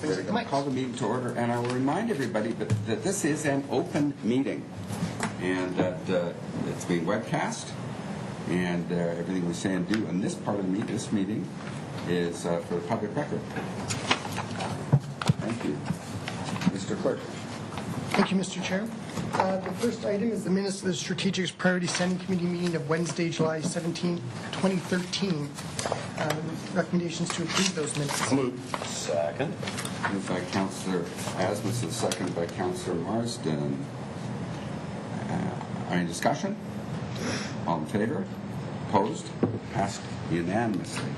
Call the meeting to order, and I will remind everybody that this is an open meeting, and that it's being webcast, and everything we say and do in this part of the meeting, this meeting, is for the public record. Thank you. Mr. Clerk. Thank you, Mr. Chair. The first item is the minutes of the Strategic Priority Standing Committee meeting of Wednesday, July 17, 2013. Recommendations to approve those minutes. Moved. Second. Moved by Councillor Asmus and seconded by Councillor Marsden. Any discussion? All in favor? Opposed? Passed unanimously.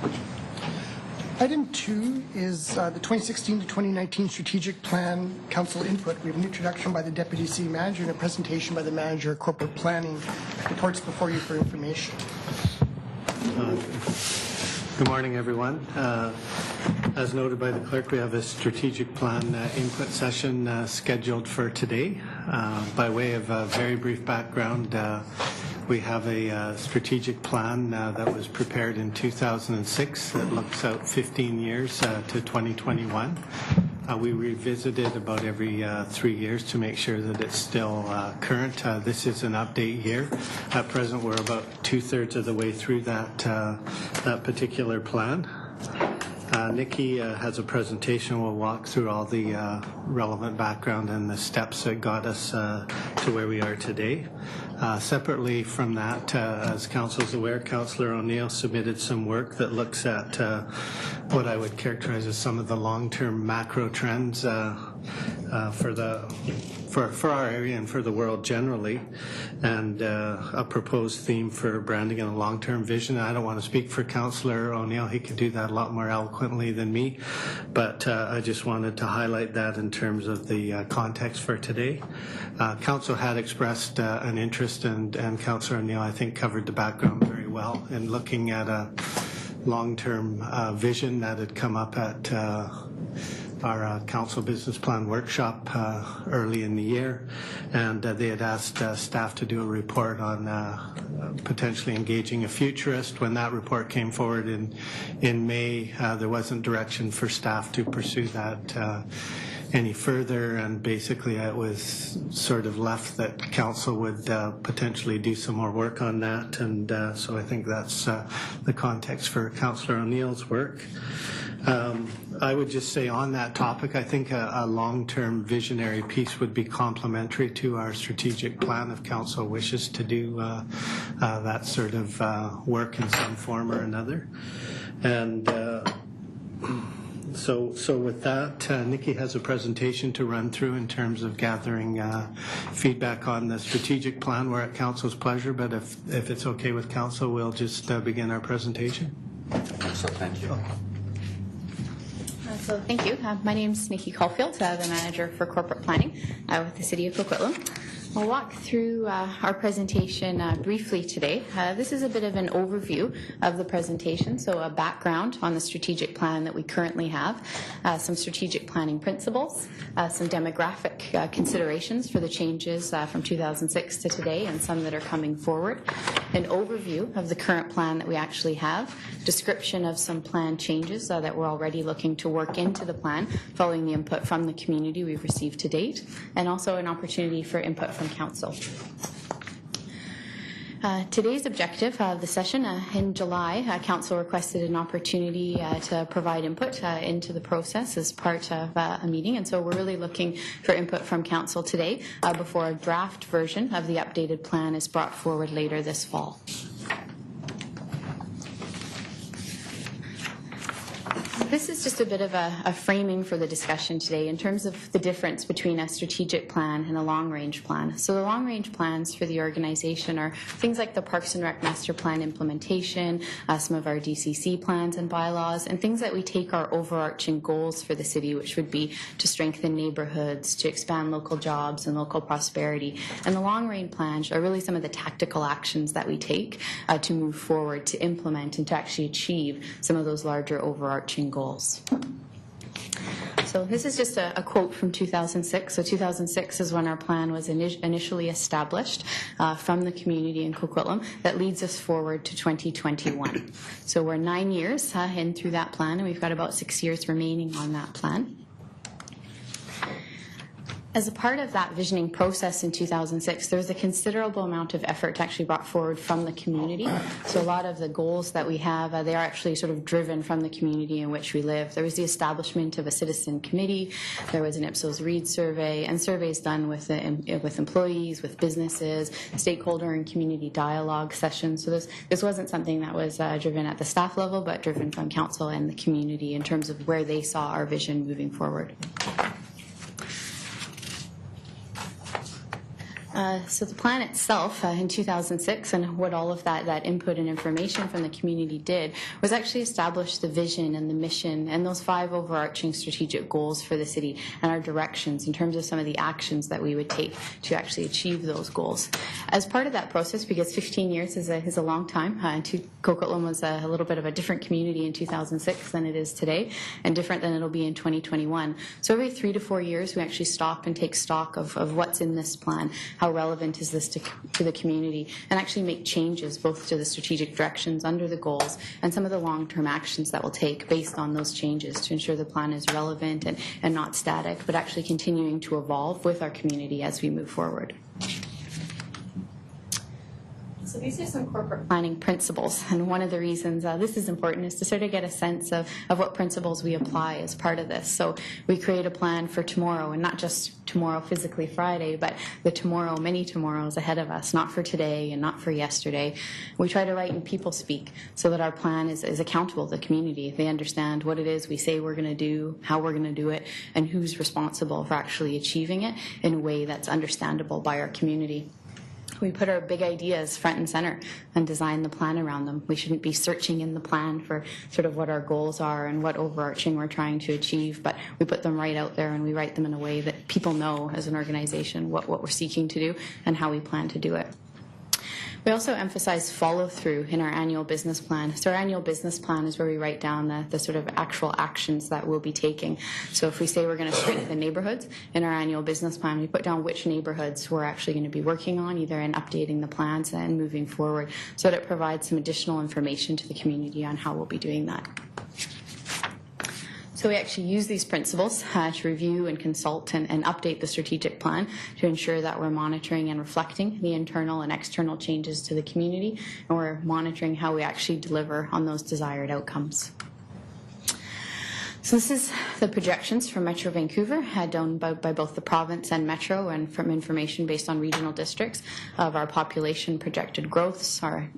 Item 2 is the 2016 to 2019 Strategic Plan Council input. We have an introduction by the Deputy City Manager and a presentation by the Manager of Corporate Planning. Reports before you for information. Good morning, everyone. As noted by the clerk, we have a strategic plan input session scheduled for today. By way of a very brief background, we have a strategic plan that was prepared in 2006 that looks out 15 years to 2021. We revisit it about every 3 years to make sure that it's still current. This is an update year. At present, we're about 2/3 of the way through that particular plan. Nikki has a presentation. We'll walk through all the relevant background and the steps that got us to where we are today. Separately from that, as Council is aware, Councillor O'Neill submitted some work that looks at what I would characterize as some of the long-term macro trends for our area and for the world generally, and a proposed theme for branding and a long-term vision. I don't want to speak for Councillor O'Neill. He could do that a lot more eloquently than me, but I just wanted to highlight that in terms of the context for today. Council had expressed an interest, and Councillor O'Neill, I think, covered the background very well in looking at a long-term vision that had come up at our council business plan workshop early in the year, and they had asked staff to do a report on potentially engaging a futurist. When that report came forward in May, there wasn't direction for staff to pursue that any further, and basically it was sort of left that council would potentially do some more work on that, and so I think that's the context for Councillor O'Neill's work. I would just say on that topic, I think a long-term visionary piece would be complementary to our strategic plan if Council wishes to do that sort of work in some form or another. And so with that, Nikki has a presentation to run through in terms of gathering feedback on the strategic plan. We're at Council's pleasure, but if it's okay with Council, we'll just begin our presentation. So thank you. So thank you. My name is Nikki Caulfield, the Manager for Corporate Planning with the City of Coquitlam. I'll walk through our presentation briefly today. This is a bit of an overview of the presentation, so a background on the strategic plan that we currently have, some strategic planning principles, some demographic considerations for the changes from 2006 to today and some that are coming forward, an overview of the current plan that we actually have, description of some plan changes that we're already looking to work into the plan following the input from the community we've received to date, and also an opportunity for input from Council. Today's objective of the session, in July, Council requested an opportunity to provide input into the process as part of a meeting, and so we're really looking for input from Council today before a draft version of the updated plan is brought forward later this fall. This is just a bit of a framing for the discussion today in terms of the difference between a strategic plan and a long-range plan. So the long-range plans for the organization are things like the Parks and Rec Master Plan implementation, some of our DCC plans and bylaws, and things that we take our overarching goals for the city, which would be to strengthen neighborhoods, to expand local jobs and local prosperity. And the long-range plans are really some of the tactical actions that we take to move forward, to implement, and to actually achieve some of those larger overarching goals. So this is just a quote from 2006. So 2006 is when our plan was initially established from the community in Coquitlam that leads us forward to 2021. So we're 9 years in through that plan, and we've got about 6 years remaining on that plan. As a part of that visioning process in 2006, there was a considerable amount of effort actually brought forward from the community. So a lot of the goals that we have, they are actually sort of driven from the community in which we live. There was the establishment of a citizen committee, there was an Ipsos Reid survey, and surveys done with employees, with businesses, stakeholder and community dialogue sessions. So this wasn't something that was driven at the staff level, but driven from council and the community in terms of where they saw our vision moving forward. So the plan itself in 2006, and what all of that input and information from the community did, was actually establish the vision and the mission and those 5 overarching strategic goals for the city and our directions in terms of some of the actions that we would take to actually achieve those goals. As part of that process, because 15 years is a long time, Coquitlam was a little bit of a different community in 2006 than it is today, and different than it'll be in 2021. So every 3 to 4 years, we actually stop and take stock of what's in this plan, how relevant is this to the community, and actually make changes both to the strategic directions under the goals and some of the long-term actions that we'll take based on those changes to ensure the plan is relevant and not static, but actually continuing to evolve with our community as we move forward. So these are some corporate planning principles, and one of the reasons this is important is to sort of get a sense of what principles we apply as part of this. So we create a plan for tomorrow, and not just tomorrow physically Friday, but the tomorrow, many tomorrows ahead of us, not for today and not for yesterday. We try to write in people speak so that our plan is accountable to the community. They understand what it is we say we're going to do, how we're going to do it, and who's responsible for actually achieving it in a way that's understandable by our community. We put our big ideas front and center and design the plan around them. We shouldn't be searching in the plan for sort of what our goals are and what overarching we're trying to achieve, but we put them right out there and we write them in a way that people know as an organization what we're seeking to do and how we plan to do it. We also emphasize follow-through in our annual business plan. So our annual business plan is where we write down the sort of actual actions that we'll be taking. So if we say we're going to strengthen neighborhoods, in our annual business plan we put down which neighborhoods we're actually going to be working on, either in updating the plans and moving forward, so that it provides some additional information to the community on how we'll be doing that. So we actually use these principles to review and consult and update the strategic plan to ensure that we're monitoring and reflecting the internal and external changes to the community, and we're monitoring how we actually deliver on those desired outcomes. So this is the projections for Metro Vancouver, done by both the province and Metro, and from information based on regional districts of our population projected growths, our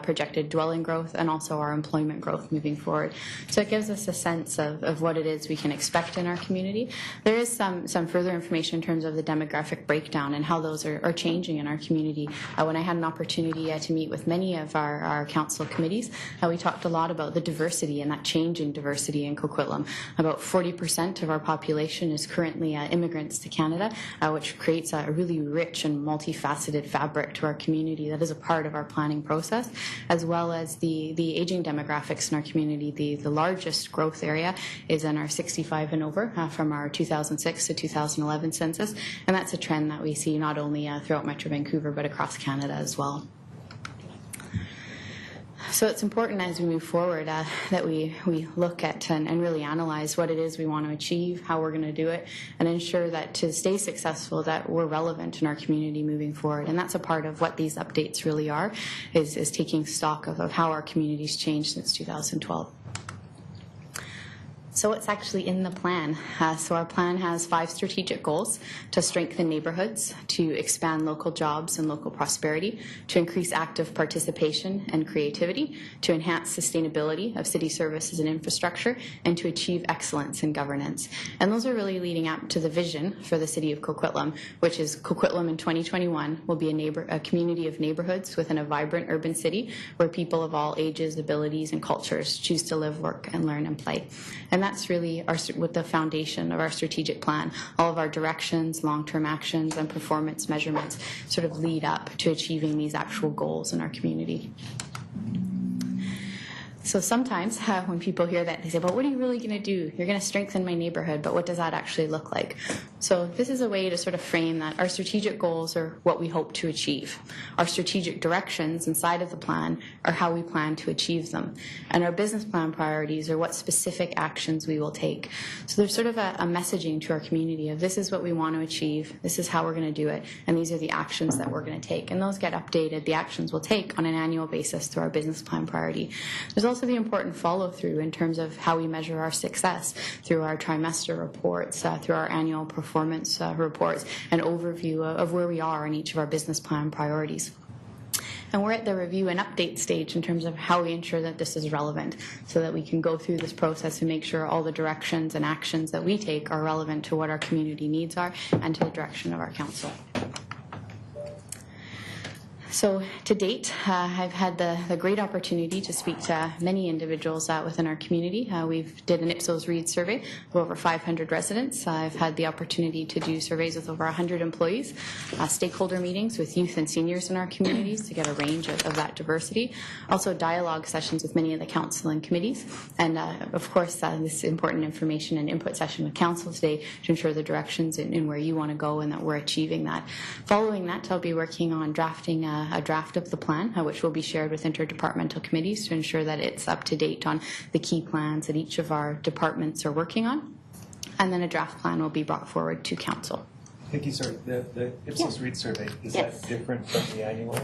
projected dwelling growth, and also our employment growth moving forward. So it gives us a sense of what it is we can expect in our community. There is some further information in terms of the demographic breakdown and how those are changing in our community. When I had an opportunity to meet with many of our council committees, we talked a lot about the diversity and that change in diversity in Coquitlam. About 40% of our population is currently immigrants to Canada, which creates a really rich and multifaceted fabric to our community that is a part of our planning process, as well as the aging demographics in our community. The largest growth area is in our 65 and over from our 2006 to 2011 census, and that's a trend that we see not only throughout Metro Vancouver but across Canada as well. So it's important as we move forward that we look at and really analyze what it is we want to achieve, how we're going to do it, and ensure that to stay successful that we're relevant in our community moving forward. And that's a part of what these updates really are, is taking stock of how our community's changed since 2012. So what's actually in the plan? So our plan has 5 strategic goals: to strengthen neighborhoods, to expand local jobs and local prosperity, to increase active participation and creativity, to enhance sustainability of city services and infrastructure, and to achieve excellence in governance. And those are really leading up to the vision for the city of Coquitlam, which is Coquitlam in 2021 will be a community of neighborhoods within a vibrant urban city where people of all ages, abilities, and cultures choose to live, work, and learn and play. And that's really with the foundation of our strategic plan. All of our directions, long-term actions, and performance measurements sort of lead up to achieving these actual goals in our community. So sometimes when people hear that, they say, but what are you really going to do? You're going to strengthen my neighborhood, but what does that actually look like? So this is a way to sort of frame that our strategic goals are what we hope to achieve. Our strategic directions inside of the plan are how we plan to achieve them. And our business plan priorities are what specific actions we will take. So there's sort of a messaging to our community of this is what we want to achieve, this is how we're going to do it, and these are the actions that we're going to take. And those get updated, the actions we'll take on an annual basis through our business plan priority. There's also the important follow-through in terms of how we measure our success through our trimester reports, through our annual performance reports, an overview of where we are in each of our business plan priorities. And we're at the review and update stage in terms of how we ensure that this is relevant so that we can go through this process and make sure all the directions and actions that we take are relevant to what our community needs are and to the direction of our council. So to date, I've had the great opportunity to speak to many individuals within our community. We've did an Ipsos Reid survey of over 500 residents. I've had the opportunity to do surveys with over 100 employees, stakeholder meetings with youth and seniors in our communities to get a range of that diversity. Also dialogue sessions with many of the council and committees. And of course, this important information and input session with council today to ensure the directions in where you want to go and that we're achieving that. Following that, I'll be working on drafting a draft of the plan, which will be shared with interdepartmental committees to ensure that it's up to date on the key plans that each of our departments are working on. And then a draft plan will be brought forward to council. Thank you, sir. The Ipsos Reid survey, is that different from the annual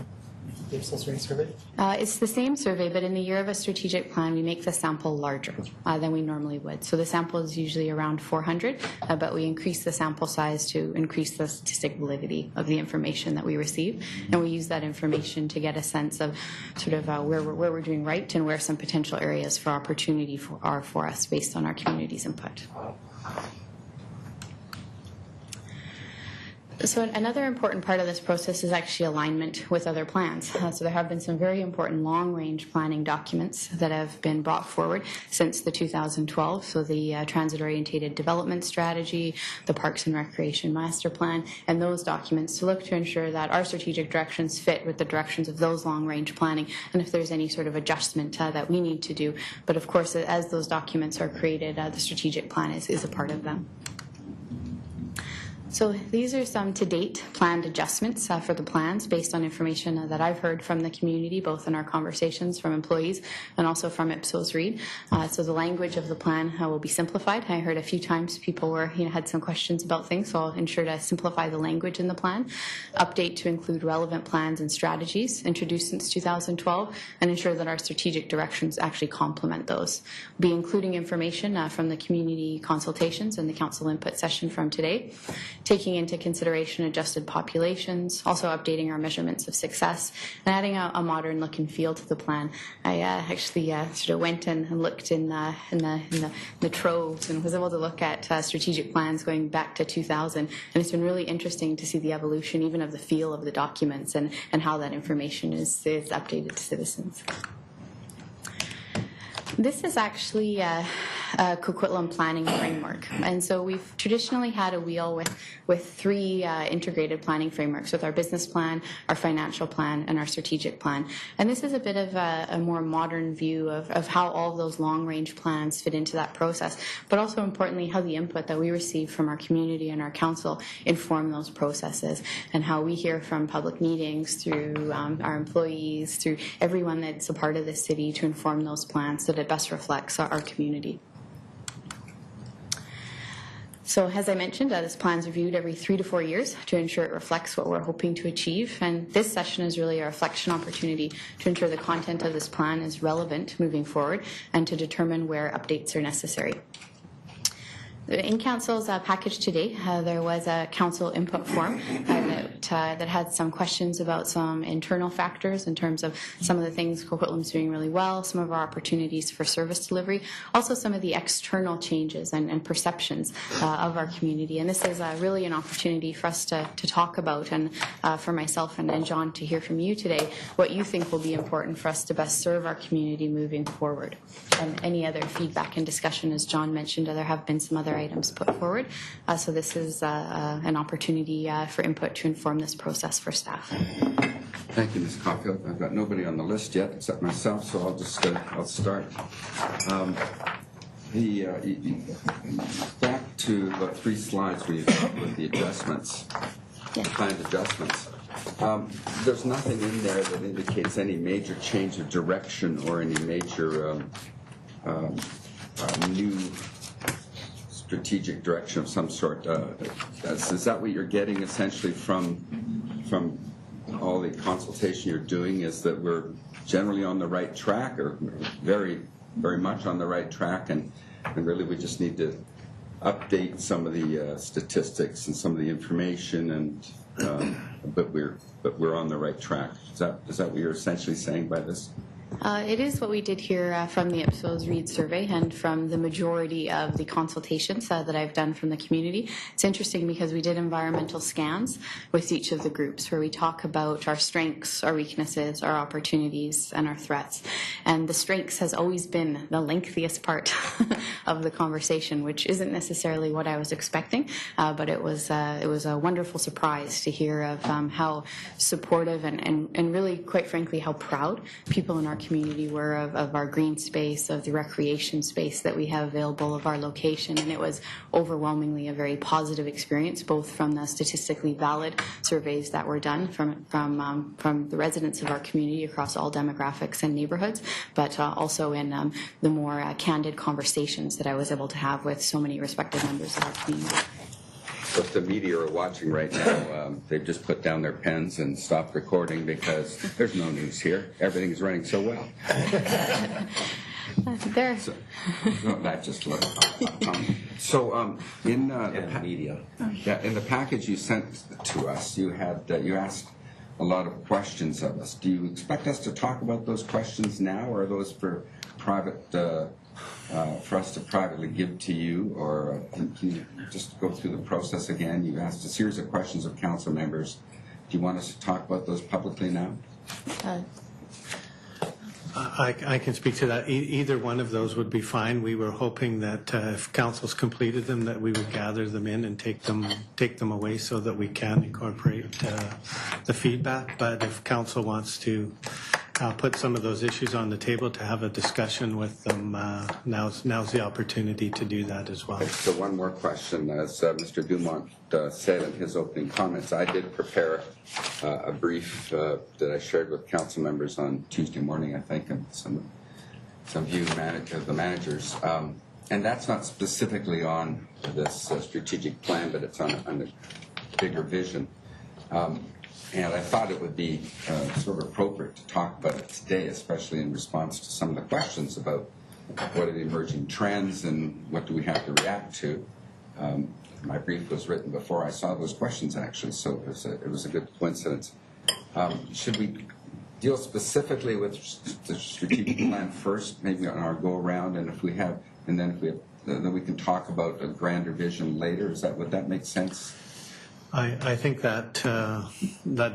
Ipsos Reid survey? It's the same survey, but in the year of a strategic plan, we make the sample larger than we normally would. So the sample is usually around 400, but we increase the sample size to increase the statistic validity of the information that we receive. And we use that information to get a sense of sort of where we're doing right and where some potential areas for opportunity are for us based on our community's input. So another important part of this process is actually alignment with other plans. So there have been some very important long-range planning documents that have been brought forward since the 2012. So the Transit-Orientated Development Strategy, the Parks and Recreation Master Plan, and those documents to look to ensure that our strategic directions fit with the directions of those long-range planning, and if there's any sort of adjustment that we need to do. But of course, as those documents are created, the strategic plan is a part of them. So these are some to-date planned adjustments for the plans based on information that I've heard from the community, both in our conversations from employees and also from Ipsos Reid. So the language of the plan will be simplified. I heard a few times people had some questions about things, so I'll ensure to simplify the language in the plan. Update to include relevant plans and strategies introduced since 2012, and ensure that our strategic directions actually complement those. We'll be including information from the community consultations and the council input session from today, taking into consideration adjusted populations, also updating our measurements of success, and adding a modern look and feel to the plan. I actually sort of went and looked in the troves and was able to look at strategic plans going back to 2000, and it's been really interesting to see the evolution even of the feel of the documents and how that information is updated to citizens. This is actually a Coquitlam planning framework, and so we've traditionally had a wheel with three integrated planning frameworks, with our business plan, our financial plan, and our strategic plan. And this is a bit of a more modern view of how all of those long-range plans fit into that process, but also importantly how the input that we receive from our community and our council inform those processes, and how we hear from public meetings, through our employees, through everyone that's a part of the city to inform those plans so that it best reflects our community. So as I mentioned, this plan is reviewed every 3 to 4 years to ensure it reflects what we're hoping to achieve. And this session is really a reflection opportunity to ensure the content of this plan is relevant moving forward and to determine where updates are necessary. In Council's package today, there was a Council input form that had some questions about some internal factors in terms of some of the things Coquitlam's doing really well, some of our opportunities for service delivery, also some of the external changes and perceptions of our community. And this is really an opportunity for us to talk about, and for myself and John to hear from you today what you think will be important for us to best serve our community moving forward. And any other feedback and discussion, as John mentioned, there have been some other items put forward. So this is an opportunity for input to inform this process for staff. Thank you, Ms. Caulfield. I've got nobody on the list yet except myself, so I'll just I'll start. Back to about 3 slides where you talk with the adjustments, planned adjustments. There's nothing in there that indicates any major change of direction or any major new strategic direction of some sort. Is that what you're getting essentially from all the consultation you're doing, is that we're generally on the right track, or very, very much on the right track, and really we just need to update some of the statistics and some of the information, and but we're on the right track. Is that what you're essentially saying by this? It is what we did here from the Ipsos Reid survey and from the majority of the consultations that I've done from the community. It's interesting because we did environmental scans with each of the groups where we talk about our strengths, our weaknesses, our opportunities, and our threats. And the strengths has always been the lengthiest part of the conversation, which isn't necessarily what I was expecting, but it was a wonderful surprise to hear of how supportive and really, quite frankly, how proud people in our community were of our green space, of the recreation space that we have available, of our location, and it was overwhelmingly a very positive experience, both from the statistically valid surveys that were done from the residents of our community across all demographics and neighborhoods, but also in the more candid conversations that I was able to have with so many respected members of our community. If the media are watching right now, they've just put down their pens and stopped recording because there's no news here. Everything's running so well. There. So, no, that just looked. In the media, in the package you sent to us, you asked a lot of questions of us. Do you expect us to talk about those questions now, or are those for private? For us to privately give to you, or can you just go through the process again? You asked a series of questions of council members. Do you want us to talk about those publicly now? I can speak to that. Either one of those would be fine. We were hoping that if council's completed them, that we would gather them in and take them away so that we can incorporate the feedback. But if council wants to put some of those issues on the table to have a discussion with them, now's the opportunity to do that as well. Okay, so one more question. As Mr. Dumont said in his opening comments, I did prepare a brief that I shared with council members on Tuesday morning, I think, and some view of the managers. And that's not specifically on this strategic plan, but it's on a bigger vision. And I thought it would be sort of appropriate to talk about it today, especially in response to some of the questions about what are the emerging trends and what do we have to react to. My brief was written before I saw those questions, actually, so it was a good coincidence. Should we deal specifically with the strategic plan first, maybe on our go-around, and then we can talk about a grander vision later? Would that make sense? I think that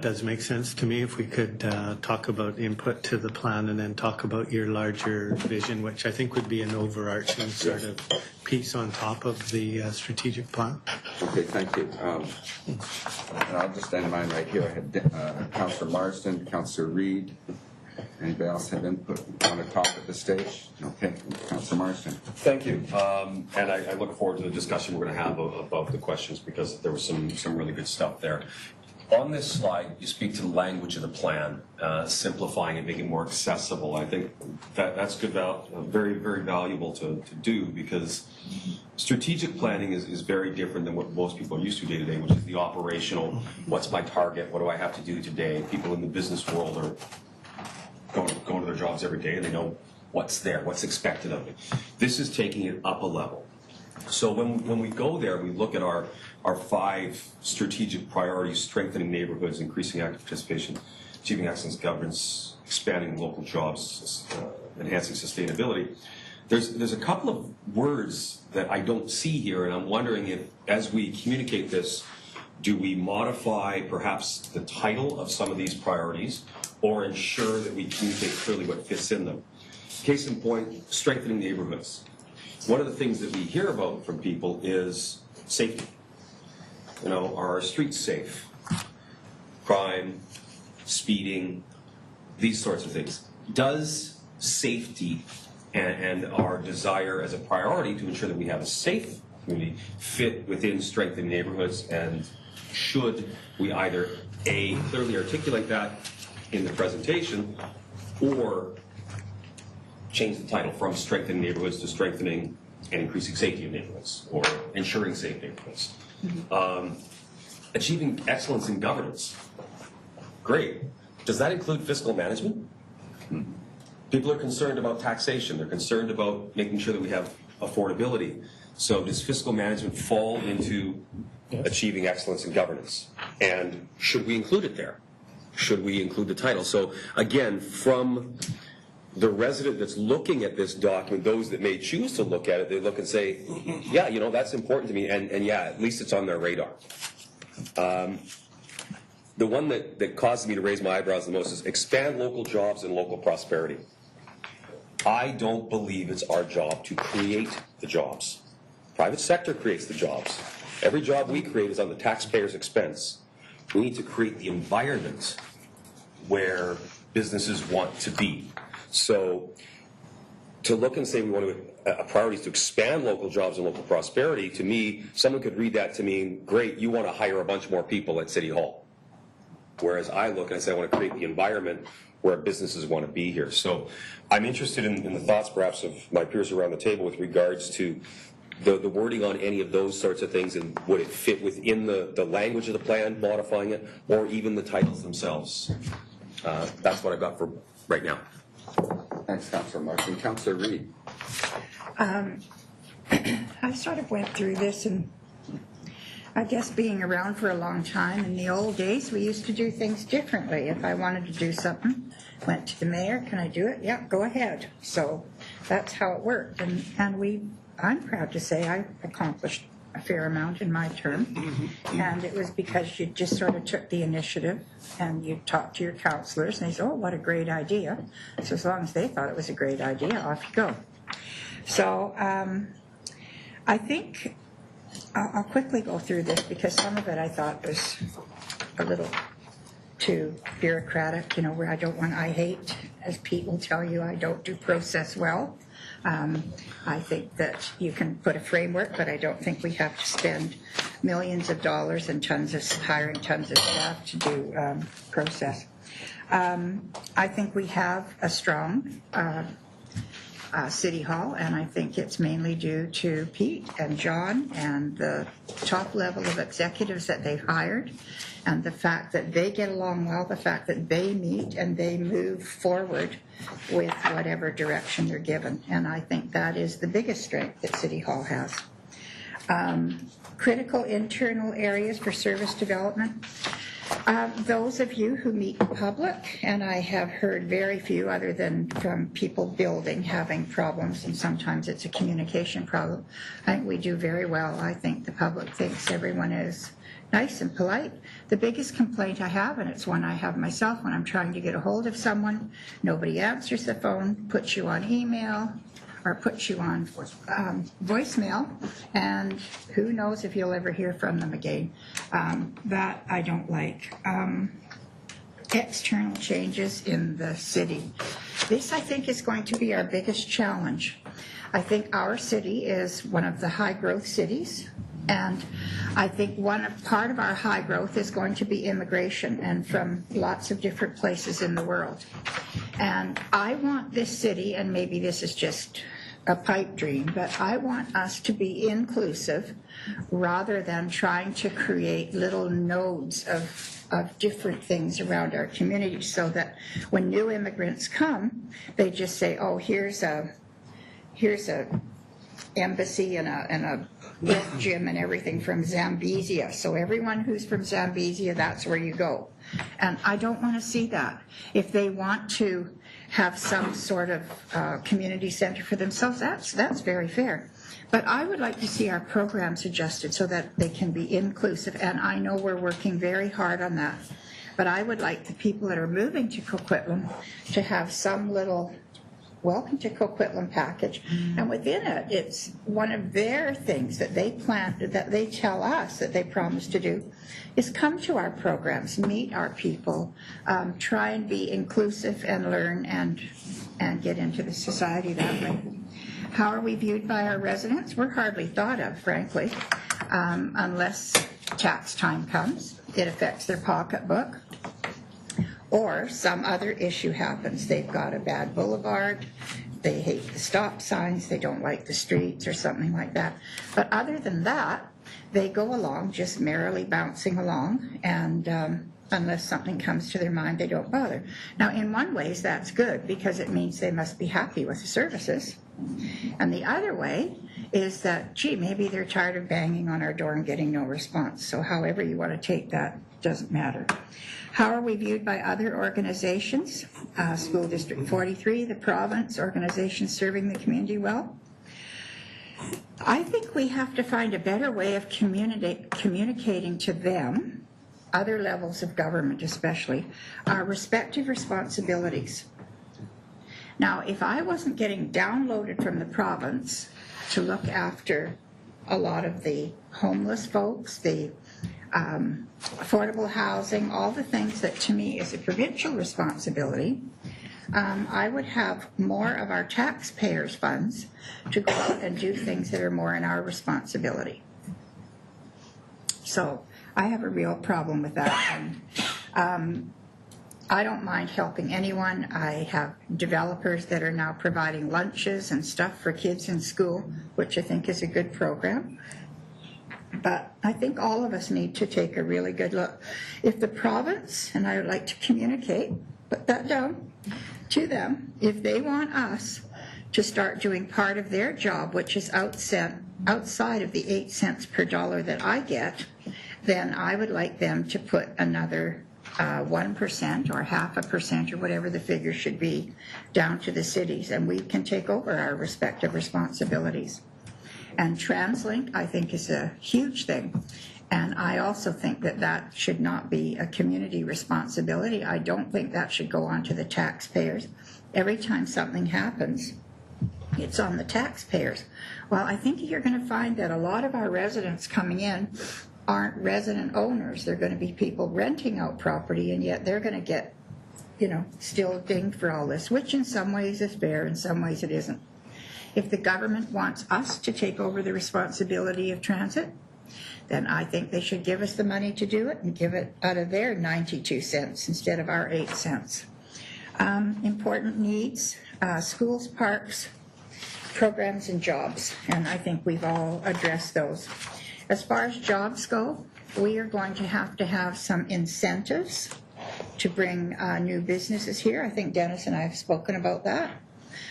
does make sense to me. If we could talk about input to the plan and then talk about your larger vision, which I think would be an overarching sort of piece on top of the strategic plan. Okay, thank you. I'll just end mine right here. I had Councillor Marsden, Councillor Reid. Anybody else have input on the talk at this stage? Okay, Councillor Marsden. Thank you. And I look forward to the discussion we're going to have about the questions, because there was some really good stuff there. On this slide, you speak to the language of the plan, simplifying it, making it more accessible. I think that's good, very, very valuable to do, because strategic planning is very different than what most people are used to day to day, which is the operational, what's my target, what do I have to do today? People in the business world are going to their jobs every day, and they know what's there, what's expected of them. This is taking it up a level. So when we go there, we look at our 5 strategic priorities: strengthening neighborhoods, increasing active participation, achieving excellence governance, expanding local jobs, enhancing sustainability. There's a couple of words that I don't see here, and I'm wondering if, as we communicate this, do we modify perhaps the title of some of these priorities, or ensure that we communicate clearly what fits in them? Case in point, strengthening neighborhoods. One of the things that we hear about from people is safety. Are our streets safe? Crime, speeding, these sorts of things. Does safety and our desire as a priority to ensure that we have a safe community fit within strengthening neighborhoods, and should we either A, clearly articulate that in the presentation, or change the title from strengthening neighborhoods to strengthening and increasing safety of neighborhoods, or ensuring safe neighborhoods? Achieving excellence in governance. Great. Does that include fiscal management? People are concerned about taxation. They're concerned about making sure that we have affordability. So does fiscal management fall into achieving excellence in governance? And should we include it there? Should we include the title? So again, from the resident that's looking at this document, those that may choose to look at it, they look and say, yeah, you know, that's important to me, and yeah, at least it's on their radar. The one that causes me to raise my eyebrows the most is expand local jobs and local prosperity. I don't believe it's our job to create the jobs. Private sector creates the jobs. Every job we create is on the taxpayer's expense. We need to create the environment where businesses want to be. So to look and say we want to, a priority is to expand local jobs and local prosperity, to me, someone could read that to mean, great, you want to hire a bunch more people at City Hall. Whereas I look and I say I want to create the environment where businesses want to be here. So I'm interested in the thoughts perhaps of my peers around the table with regards to the wording on any of those sorts of things, and would it fit within the language of the plan, modifying it, or even the titles themselves. That's what I've got for right now. Thanks, Councillor Martin. Councillor Reid. I sort of went through this, and I guess being around for a long time, in the old days we used to do things differently. If I wanted to do something, went to the mayor, can I do it? Yeah, go ahead. So that's how it worked, and I'm proud to say I accomplished a fair amount in my term, and it was because you just sort of took the initiative and you talked to your councillors, and they said, oh, what a great idea. So as long as they thought it was a great idea, off you go. So I think I'll quickly go through this, because some of it I thought was a little too bureaucratic, you know, where I hate, as Pete will tell you, I don't do process well. I think that you can put a framework, but I don't think we have to spend millions of dollars and hiring tons of staff to do process. I think we have a strong City Hall, and I think it's mainly due to Pete and John and the top level of executives that they've hired, and the fact that they get along well, the fact that they meet and they move forward with whatever direction they're given. And I think that is the biggest strength that City Hall has. Critical internal areas for service development. Those of you who meet the public, and I have heard very few other than from people building having problems, and sometimes it's a communication problem. I think we do very well. I think the public thinks everyone is nice and polite. The biggest complaint I have, and it's one I have myself when I'm trying to get a hold of someone, nobody answers the phone, puts you on email, or puts you on voicemail, and who knows if you'll ever hear from them again. That I don't like. External changes in the city. This, I think, is going to be our biggest challenge. I think our city is one of the high-growth cities, and I think part of our high growth is going to be immigration, and from lots of different places in the world. And I want this city, and maybe this is just a pipe dream, but I want us to be inclusive rather than trying to create little nodes of different things around our community, so that when new immigrants come, they just say, oh, here's a embassy and a gym and everything from Zambezia. So everyone who's from Zambezia, that's where you go. And I don't want to see that. If they want to have some sort of community center for themselves, that's very fair. But I would like to see our programs adjusted so that they can be inclusive, and I know we're working very hard on that. But I would like the people that are moving to Coquitlam to have some little welcome to Coquitlam package. And within it, it's one of their things that they plan, that they tell us that they promise to do, is come to our programs, meet our people, try and be inclusive and learn and get into the society that way. How are we viewed by our residents? We're hardly thought of, frankly, unless tax time comes. It affects their pocketbook. Or some other issue happens. They've got a bad boulevard, they hate the stop signs, they don't like the streets or something like that. But other than that, they go along just merrily bouncing along, and unless something comes to their mind, they don't bother. Now, in one ways, that's good because it means they must be happy with the services. And the other way is that, gee, maybe they're tired of banging on our door and getting no response. So however you want to take that, doesn't matter. How are we viewed by other organizations? School District 43, the province, organizations serving the community well. I think we have to find a better way of communicating to them, other levels of government especially, our respective responsibilities. Now, if I wasn't getting downloaded from the province to look after a lot of the homeless folks, the affordable housing, all the things that to me is a provincial responsibility, I would have more of our taxpayers' funds to go out and do things that are more in our responsibility. So I have a real problem with that. And, I don't mind helping anyone. I have developers that are now providing lunches and stuff for kids in school, which I think is a good program. But I think all of us need to take a really good look. If the province, and I would like to communicate, put that down to them, if they want us to start doing part of their job, which is outside of the 8 cents per dollar that I get, then I would like them to put another 1% or 0.5% or whatever the figure should be down to the cities, and we can take over our respective responsibilities. And TransLink, I think, is a huge thing. And I also think that that should not be a community responsibility. I don't think that should go on to the taxpayers. Every time something happens, it's on the taxpayers. Well, I think you're going to find that a lot of our residents coming in aren't resident owners. They're going to be people renting out property, and yet they're going to get, still dinged for all this, which in some ways is fair, in some ways it isn't. If the government wants us to take over the responsibility of transit, then I think they should give us the money to do it and give it out of their 92 cents instead of our 8 cents. Important needs, schools, parks, programs, and jobs, and I think we've all addressed those. As far as jobs go, we are going to have some incentives to bring new businesses here. I think Dennis and I have spoken about that.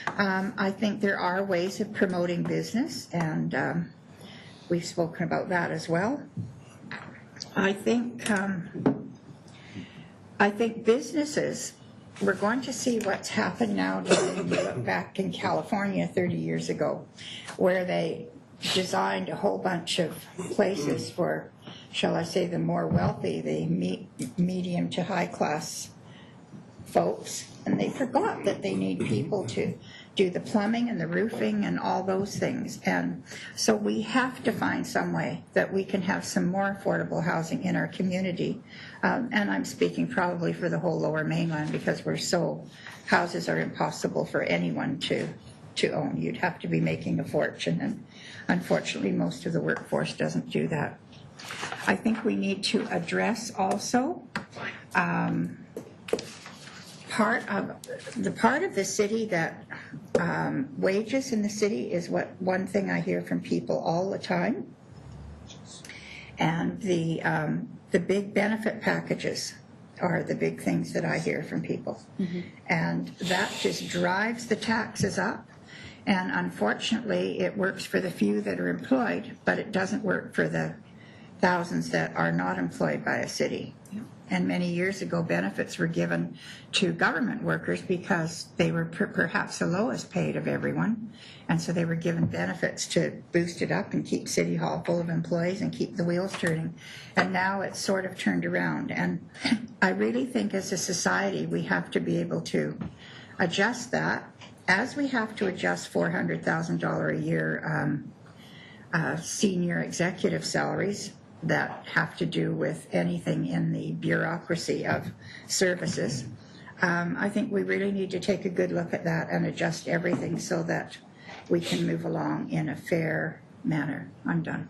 I think there are ways of promoting business, and we've spoken about that as well. I think businesses, we're going to see what's happened now. When we look back in California 30 years ago, where they designed a whole bunch of places for, shall I say, the more wealthy, the medium to high class folks, and they forgot that they need people to do the plumbing and the roofing and all those things. And so we have to find some way that we can have some more affordable housing in our community. And I'm speaking probably for the whole Lower Mainland, because houses are impossible for anyone to own. You'd have to be making a fortune, and unfortunately most of the workforce doesn't do that. I think we need to address also part of the city that wages in the city is one thing I hear from people all the time, and the big benefit packages are the big things that I hear from people. Mm-hmm. And that just drives the taxes up. And unfortunately, it works for the few that are employed, but it doesn't work for the thousands that are not employed by a city. Yeah. And many years ago, benefits were given to government workers because they were perhaps the lowest paid of everyone. And so they were given benefits to boost it up and keep City Hall full of employees and keep the wheels turning. And now it's sort of turned around. And I really think as a society, we have to be able to adjust that as we have to adjust $400,000 a year senior executive salaries that have to do with anything in the bureaucracy of services, I think we really need to take a good look at that and adjust everything so that we can move along in a fair manner. I'm done.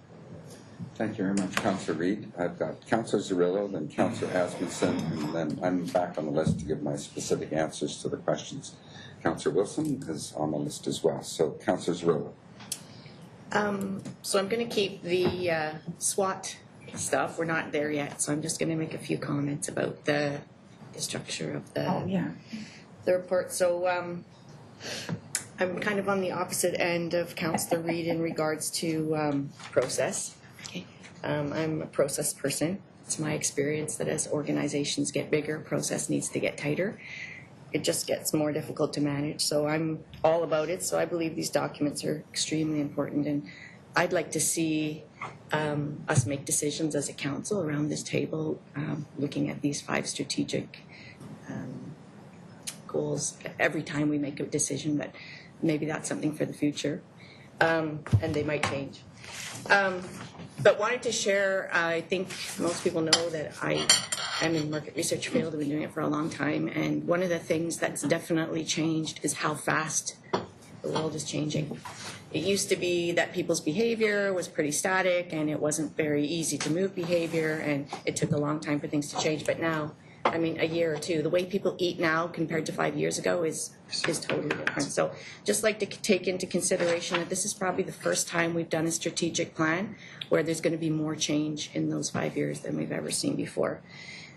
Thank you very much, Councillor Reid. I've got Councillor Zerillo, then Councillor Asmussen, and then I'm back on the list to give my specific answers to the questions. Councillor Wilson is on the list as well. So, Councillor Zerillo. So I'm going to keep the SWOT stuff. We're not there yet, so I'm just going to make a few comments about the structure of the report. So I'm kind of on the opposite end of Councillor Reid in regards to process. I'm a process person. It's my experience that as organizations get bigger, process needs to get tighter. It just gets more difficult to manage. So I'm all about it. So I believe these documents are extremely important, and I'd like to see us make decisions as a council around this table, looking at these 5 strategic goals every time we make a decision, but maybe that's something for the future, and they might change. But wanted to share, I think most people know that I'm in the market research field. I've been doing it for a long time, and one of the things that's definitely changed is how fast the world is changing. It used to be that people's behavior was pretty static, and it wasn't very easy to move behavior, and it took a long time for things to change. But now, I mean, a year or two, the way people eat now compared to 5 years ago is totally different. So just like to take into consideration that this is probably the first time we've done a strategic plan where there's going to be more change in those 5 years than we've ever seen before.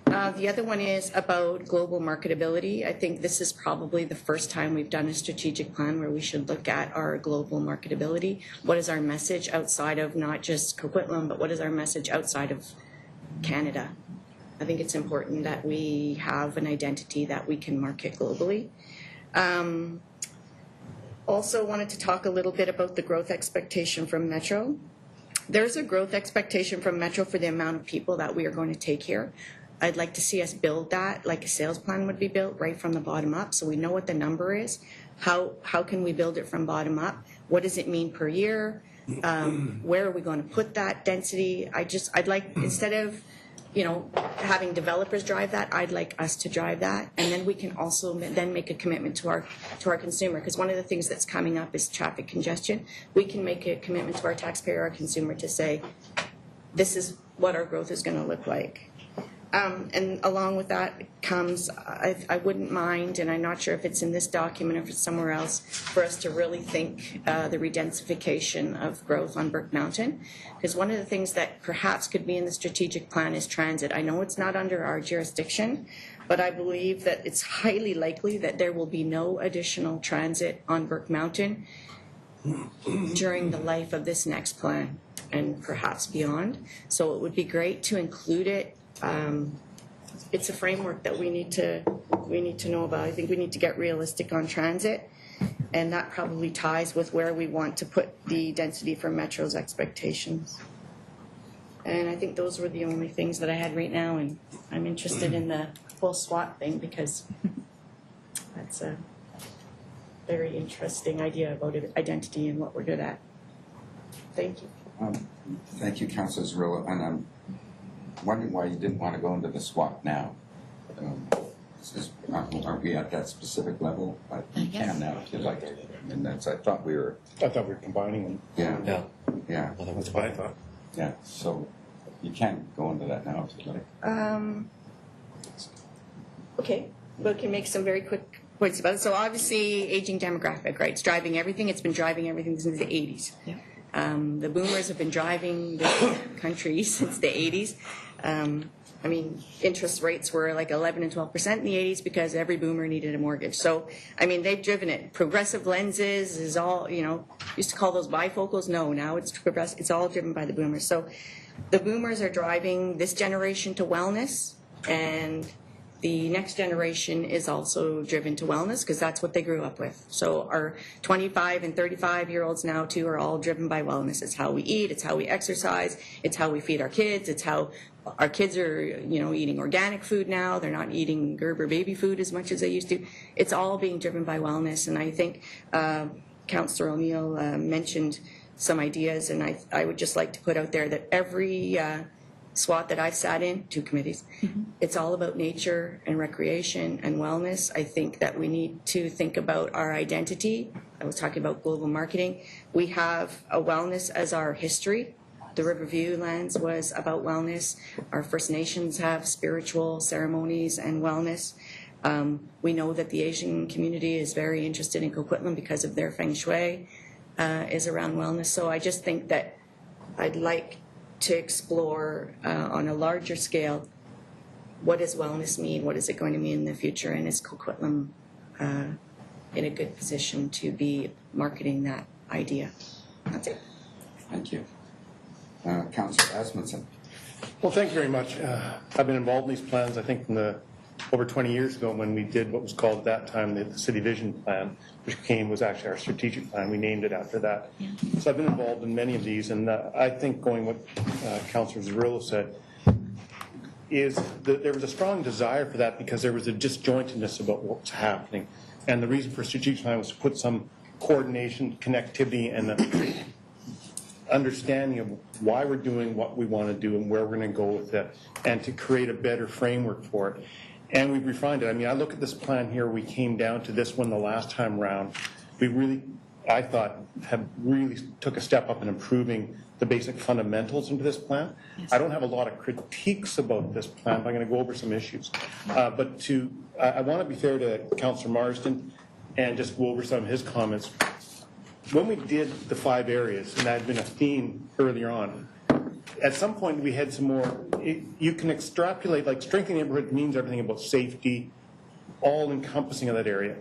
The other one is about global marketability. I think this is probably the first time we've done a strategic plan where we should look at our global marketability. What is our message outside of not just Coquitlam, but what is our message outside of Canada? I think it's important that we have an identity that we can market globally. Also wanted to talk a little bit about the growth expectation from Metro. There's a growth expectation from Metro for the amount of people that we are going to take here. I'd like to see us build that like a sales plan would be built right from the bottom up, so we know what the number is. How can we build it from bottom up? What does it mean per year? Where are we going to put that density? I'd like, instead of having developers drive that, I'd like us to drive that, and then we can also then make a commitment to our consumer, because one of the things that's coming up is traffic congestion. We can make a commitment to our taxpayer, our consumer, to say, this is what our growth is going to look like. And along with that comes, I wouldn't mind, and I'm not sure if it's in this document or if it's somewhere else, for us to really think the redensification of growth on Burke Mountain. Because one of the things that perhaps could be in the strategic plan is transit. I know it's not under our jurisdiction, but I believe that it's highly likely that there will be no additional transit on Burke Mountain during the life of this next plan, and perhaps beyond. So it would be great to include it. It's a framework that we need to know about. I think we need to get realistic on transit, and that probably ties with where we want to put the density for Metro's expectations. And I think those were the only things that I had right now, and I'm interested in the whole SWOT thing because that's a very interesting idea about identity and what we're good at. Thank you. Thank you, Councillor Zerillo, and I'm wondering why you didn't want to go into the SWOT now. Aren't we at that specific level? You can now if you'd like to. And I thought we were combining them. Yeah. That's what I thought. Yeah. So you can go into that now if you'd like. Okay, we can make some very quick points about it. So obviously, aging demographic, right? It's driving everything. It's been driving everything since the 80s. Yeah. The boomers have been driving this country since the 80s. I mean, interest rates were like 11 and 12% in the 80s because every boomer needed a mortgage. So, I mean, they've driven it. Progressive lenses is all, used to call those bifocals. No, now it's progressive. It's all driven by the boomers. So the boomers are driving this generation to wellness, and the next generation is also driven to wellness because that's what they grew up with. So our 25 and 35-year-olds now, too, are all driven by wellness. It's how we eat. It's how we exercise. It's how we feed our kids. It's how our kids are, eating organic food now. They're not eating Gerber baby food as much as they used to. It's all being driven by wellness. And I think Councillor O'Neill mentioned some ideas, and I would just like to put out there that every SWAT that I've sat in, 2 committees, it's all about nature and recreation and wellness. I think that we need to think about our identity. I was talking about global marketing. We have a wellness as our history. The Riverview lands was about wellness. Our First Nations have spiritual ceremonies and wellness. We know that the Asian community is very interested in Coquitlam because of their feng shui is around wellness. So I just think that I'd like to explore on a larger scale, what does wellness mean? What is it going to mean in the future? And is Coquitlam in a good position to be marketing that idea? That's it. Thank you. Councillor Asmundson. Well, thank you very much. I've been involved in these plans, I think, from over 20 years ago when we did what was called at that time the City Vision Plan, which was actually our strategic plan. We named it after that. Yeah. So I've been involved in many of these, and I think going what Councillor Zarillo said is that there was a strong desire for that because there was a disjointedness about what was happening. And the reason for strategic plan was to put some coordination, connectivity, and understanding of why we're doing what we want to do and where we're going to go with it, and to create a better framework for it. And we've refined it. I mean, I look at this plan here, we came down to this one the last time round. We really, I thought, have really took a step up in improving the basic fundamentals into this plan. Yes. I don't have a lot of critiques about this plan, but I'm going to go over some issues. But I want to be fair to Councillor Marsden and just go over some of his comments. When we did the 5 areas, and that had been a theme earlier on, at some point we had some more, you can extrapolate, like strengthening the neighborhood means everything about safety, all encompassing of that area.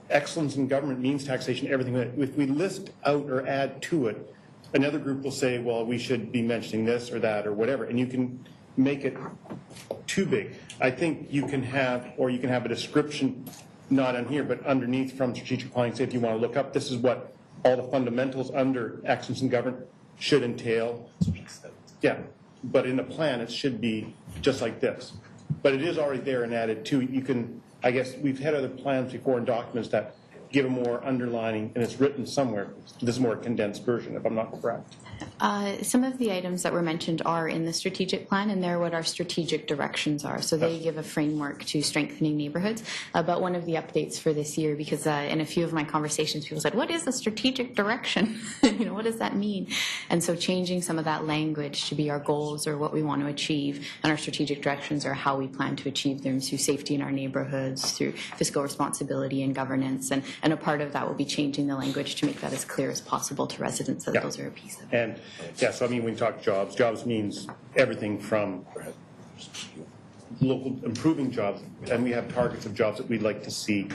Excellence in government means taxation, everything. If we list out or add to it, another group will say, well, we should be mentioning this or that or whatever, and you can make it too big. I think you can have a description, not on here, but underneath from strategic planning, say if you want to look up, this is what all the fundamentals under excellence in government should entail. Yeah, but in the plan it should be just like this. But it is already there and added to. You can, I guess we've had other plans before in documents that give a more underlining, and it's written somewhere. This is more a condensed version, if I'm not correct. Some of the items that were mentioned are in the strategic plan, and they're what our strategic directions are. So they give a framework to strengthening neighborhoods. But one of the updates for this year, because in a few of my conversations, people said, what is a strategic direction? What does that mean? And so changing some of that language to be our goals or what we want to achieve, and our strategic directions are how we plan to achieve them through safety in our neighborhoods, through fiscal responsibility and governance. And a part of that will be changing the language to make that as clear as possible to residents that those are a piece of it. And so I mean, when we talk jobs means everything from local improving jobs, and we have targets of jobs that we'd like to see,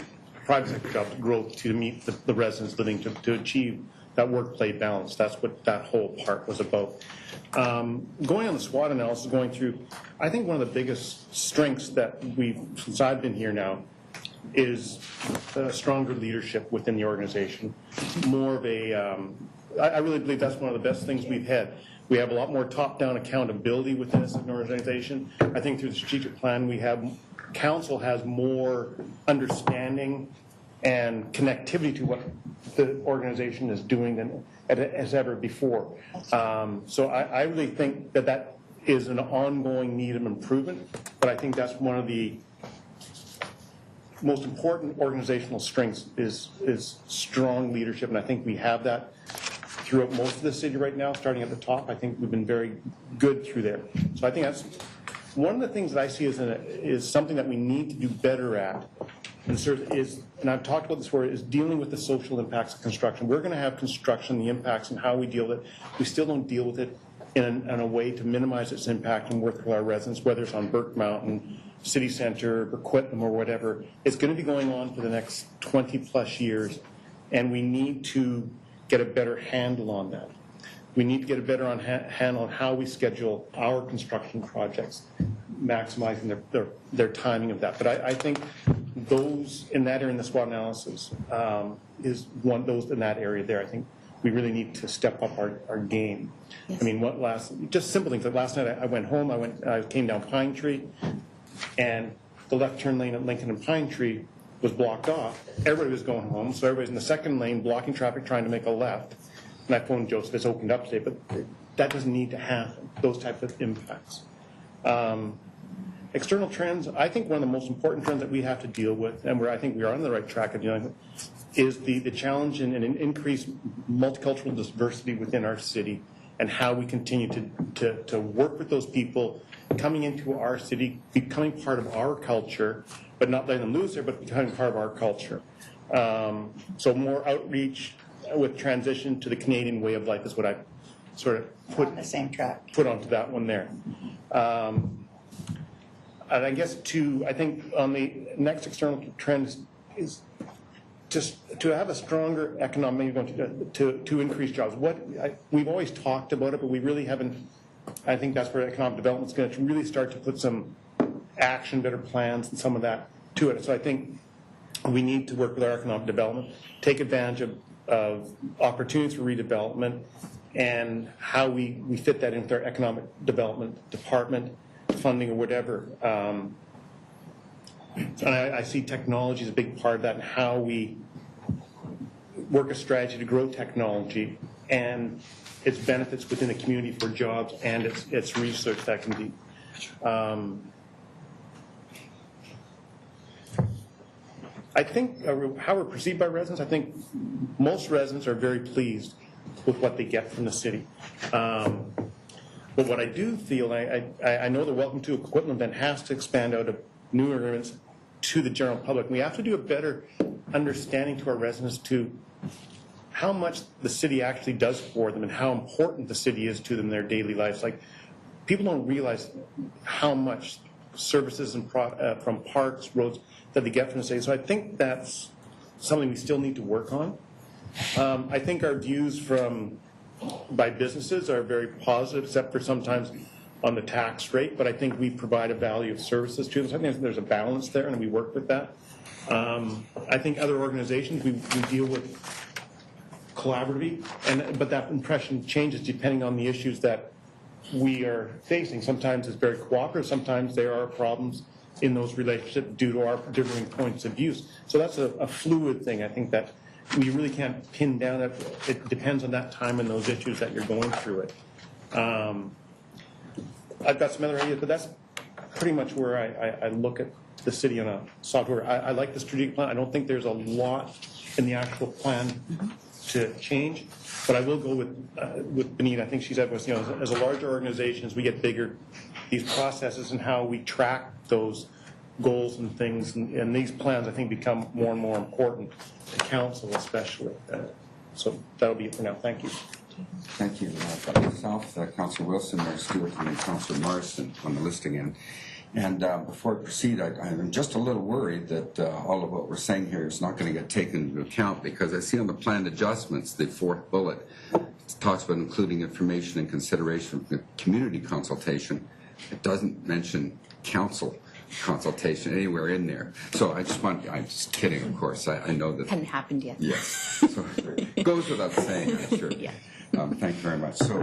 private sector jobs growth to meet the residents living to achieve that work-play balance. That's what that whole part was about. Going on the SWOT analysis, going through, I think one of the biggest strengths that since I've been here now, is stronger leadership within the organization. More of I really believe that's one of the best things we've had. We have a lot more top-down accountability within this organization. I think through the strategic plan, council has more understanding and connectivity to what the organization is doing than as ever before. So I really think that is an ongoing need of improvement, but I think that's one of the most important organizational strengths is strong leadership, and I think we have that throughout most of the city right now, starting at the top. I think we've been very good through there. So I think that's one of the things that I see is something that we need to do better at, and I've talked about this before, is dealing with the social impacts of construction. We're going to have construction, the impacts and how we deal with it. We still don't deal with it in a way to minimize its impact and work with our residents, whether it's on Burke Mountain, City Centre, Coquitlam, or whatever. It's going to be going on for the next 20 plus years, and we need to get a better handle on that. We need to get a better handle on how we schedule our construction projects, maximizing their timing of that. But I think those in that area in the SWOT analysis is those in that area there. I think we really need to step up our game. Yes. I mean, just simple things. Like last night I went home, I came down Pine Tree, and the left turn lane at Lincoln and Pine Tree was blocked off. Everybody was going home, so everybody's in the second lane blocking traffic trying to make a left. And I phoned Joseph, it's opened up today, but that doesn't need to happen, those type of impacts. External trends, I think one of the most important trends that we have to deal with, and I think we are on the right track of dealing with, is the challenge in an increased multicultural diversity within our city, and how we continue to work with those people coming into our city, becoming part of our culture, but not letting them lose there, but becoming part of our culture. So more outreach with transition to the Canadian way of life is what I sort of put On the same track. Put onto that one there. And I guess I think on the next external trend is just to have a stronger economic, to increase jobs. We've always talked about it, but we really haven't. I think that's where economic development is going to really start to put some action, better plans, and some of that to it. So I think we need to work with our economic development, take advantage of opportunities for redevelopment, and how we fit that into our economic development department, funding or whatever. And I see technology as a big part of that, and how we work a strategy to grow technology and its benefits within the community for jobs and its research that can be. I think how we're perceived by residents, I think most residents are very pleased with what they get from the city. But what I do feel, I know the Welcome to Coquitlam event has to expand out of new agreements to the general public. We have to do a better understanding to our residents to how much the city actually does for them and how important the city is to them in their daily lives. Like, people don't realize how much services and from parks, roads that they get from the city. So I think that's something we still need to work on. I think our views by businesses are very positive, except for sometimes on the tax rate, but I think we provide a value of services to them. So I think there's a balance there, and we work with that. I think other organizations, we deal with collaboratively, but that impression changes depending on the issues that we are facing. Sometimes it's very cooperative, sometimes there are problems in those relationships due to our differing points of view. So that's a fluid thing. I think that we really can't pin down. It depends on that time and those issues that you're going through it. I've got some other ideas, but that's pretty much where I look at the city on a software. I like the strategic plan. I don't think there's a lot in the actual plan to change, but I will go with Benita. I think she said, as a larger organization, as we get bigger, these processes and how we track those goals and things, and these plans, I think, become more and more important to council, especially. So that'll be it for now. Thank you. Thank you. Myself, Councillor Wilson, Mayor Stewart, and Councillor Morrison on the list again. And before I proceed, I'm just a little worried that all of what we're saying here is not going to get taken into account, because I see on the planned adjustments, the fourth bullet, it talks about including information and consideration for community consultation. It doesn't mention council consultation anywhere in there. So I'm just kidding, of course. I know that. Hadn't happened yet. Yes. So it goes without saying, I'm sure. Yeah. Thank you very much. So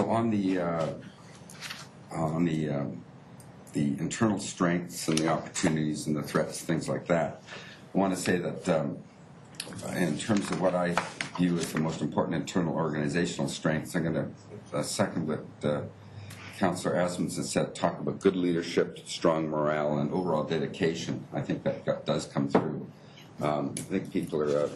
on the internal strengths and the opportunities and the threats, things like that, I want to say that in terms of what I view as the most important internal organizational strengths, I'm going to second what Councillor Asmussen said, talk about good leadership, strong morale, and overall dedication. I think that does come through. I think people are,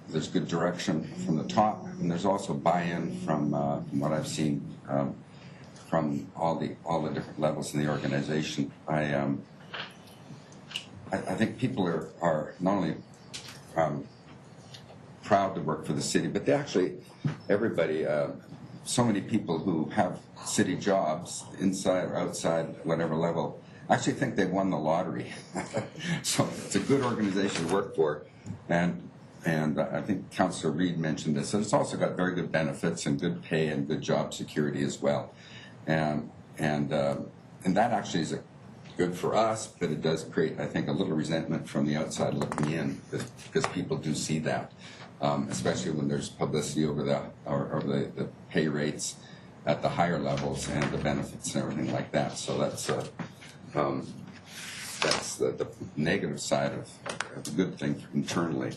there's good direction from the top, and there's also buy-in from what I've seen from all the different levels in the organization. I think people are not only proud to work for the city, but they actually, everybody, so many people who have city jobs, inside or outside, whatever level, actually think they've won the lottery. So it's a good organization to work for, and I think Councillor Reid mentioned this. And it's also got very good benefits and good pay and good job security as well, and that actually is good for us, but it does create, I think, a little resentment from the outside looking in, because people do see that, especially when there's publicity over the pay rates at the higher levels and the benefits and everything like that. So that's the negative side of the good thing internally.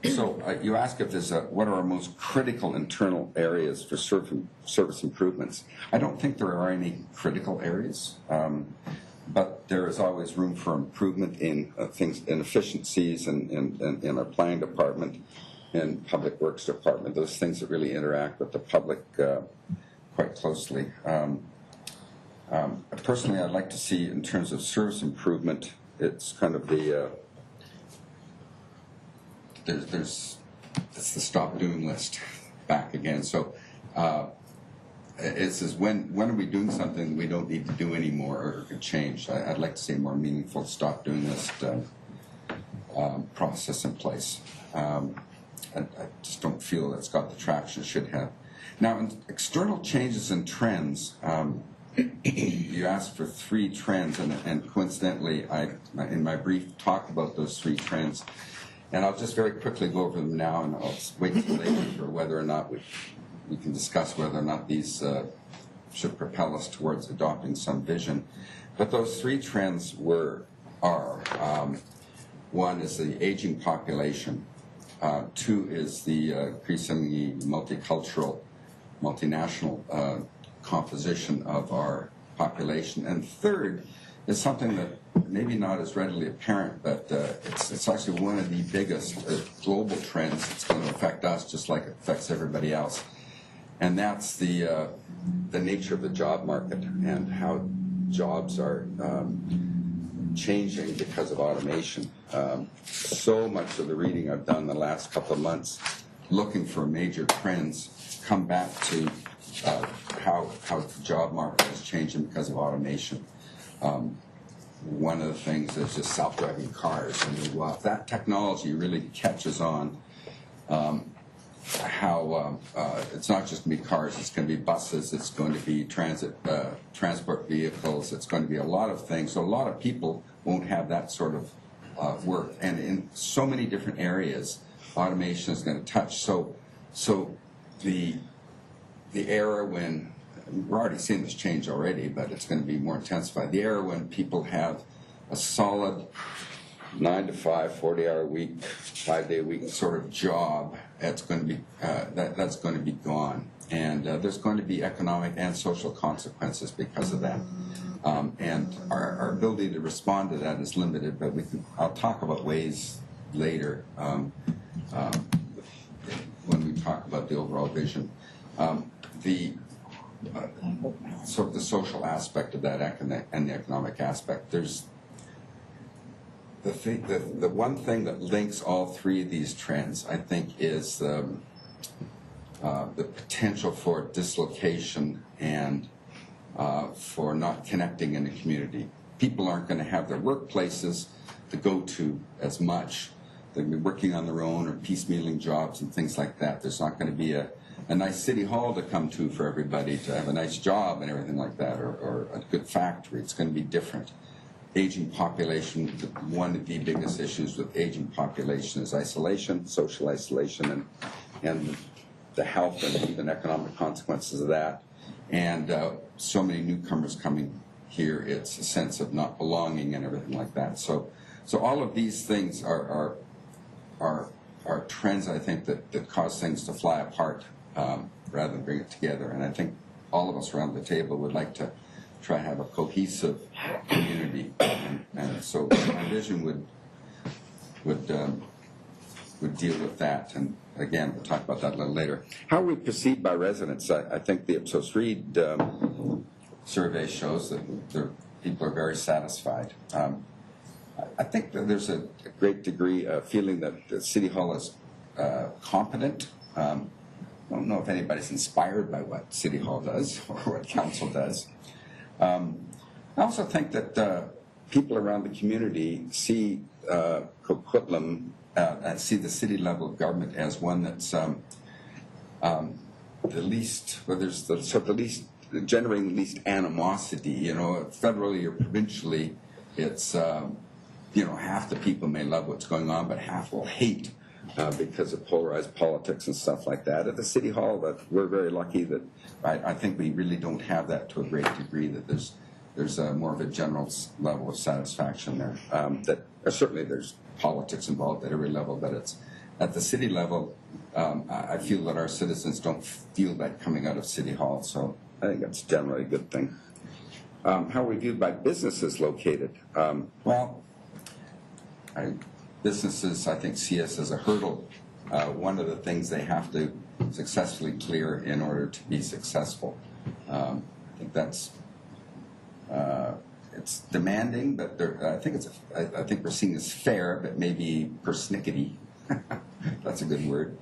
So you ask if there's what are our most critical internal areas for service improvements. I don't think there are any critical areas, but there is always room for improvement in things, in efficiencies, and in our planning department and public works department, those things that really interact with the public quite closely. Personally, I'd like to see, in terms of service improvement, it's kind of the it's the stop doing list back again. So it says when are we doing something we don't need to do anymore or could change? I'd like to see a more meaningful stop doing list process in place. I just don't feel it's got the traction it should have. Now, in external changes and trends, you asked for 3 trends, and coincidentally, I in my brief talked about those 3 trends. And I'll just very quickly go over them now, and I'll wait until later for whether or not we can discuss whether or not these should propel us towards adopting some vision. But those 3 trends are one is the aging population, 2 is the increasingly multicultural, multinational composition of our population, and 3rd is something that maybe not as readily apparent, but it's actually one of the biggest global trends that's going to affect us just like it affects everybody else. And that's the nature of the job market and how jobs are changing because of automation. So much of the reading I've done the last couple of months looking for major trends come back to how the job market is changing because of automation. One of the things is just self-driving cars. And well, if that technology really catches on, how it's not just going to be cars, it's going to be buses, it's going to be transport vehicles, it's going to be a lot of things. So a lot of people won't have that sort of work. And in so many different areas, automation is going to touch. So the era when, we're already seeing this change already, but it's going to be more intensified. The era when people have a solid 9 to 5, 40-hour week, 5-day a week sort of job, that's going to be that's going to be gone, and there's going to be economic and social consequences because of that. And our ability to respond to that is limited, but I'll talk about ways later when we talk about the overall vision. Sort of the social aspect of that and the economic aspect. There's the one thing that links all 3 of these trends, I think, is the potential for dislocation and for not connecting in a community. People aren't going to have their workplaces to go to as much. They're going to be working on their own or piecemealing jobs and things like that. There's not going to be a nice city hall to come to for everybody to have a nice job and everything like that, or a good factory. It's going to be different. Aging population, one of the biggest issues with aging population is isolation, social isolation, and the health and even economic consequences of that. And so many newcomers coming here, it's a sense of not belonging and everything like that. So all of these things are trends, I think, that cause things to fly apart rather than bring it together. And I think all of us around the table would like to try to have a cohesive community. And so my vision would deal with that. And again, we'll talk about that a little later. How we perceived by residents, I think the Ipsos Reid survey shows that people are very satisfied. I think that there's a great degree of feeling that the City Hall is competent. I don't know if anybody's inspired by what City Hall does or what Council does. I also think that people around the community see Coquitlam and see the city level of government as one that's the least, well, there's the least generating at least animosity. You know, federally or provincially, it's half the people may love what's going on, but half will hate because of polarized politics and stuff like that. At the City Hall, that we're very lucky that I think we really don't have that to a great degree. That there's more of a general level of satisfaction there. That certainly there's politics involved at every level, but it's at the city level. I feel that our citizens don't feel that coming out of City Hall, so I think that's generally a good thing. How are we viewed by businesses located? Businesses, I think, see us as a hurdle. One of the things they have to successfully clear in order to be successful. I think that's it's demanding, but I think we're seen as fair, but maybe persnickety. That's a good word.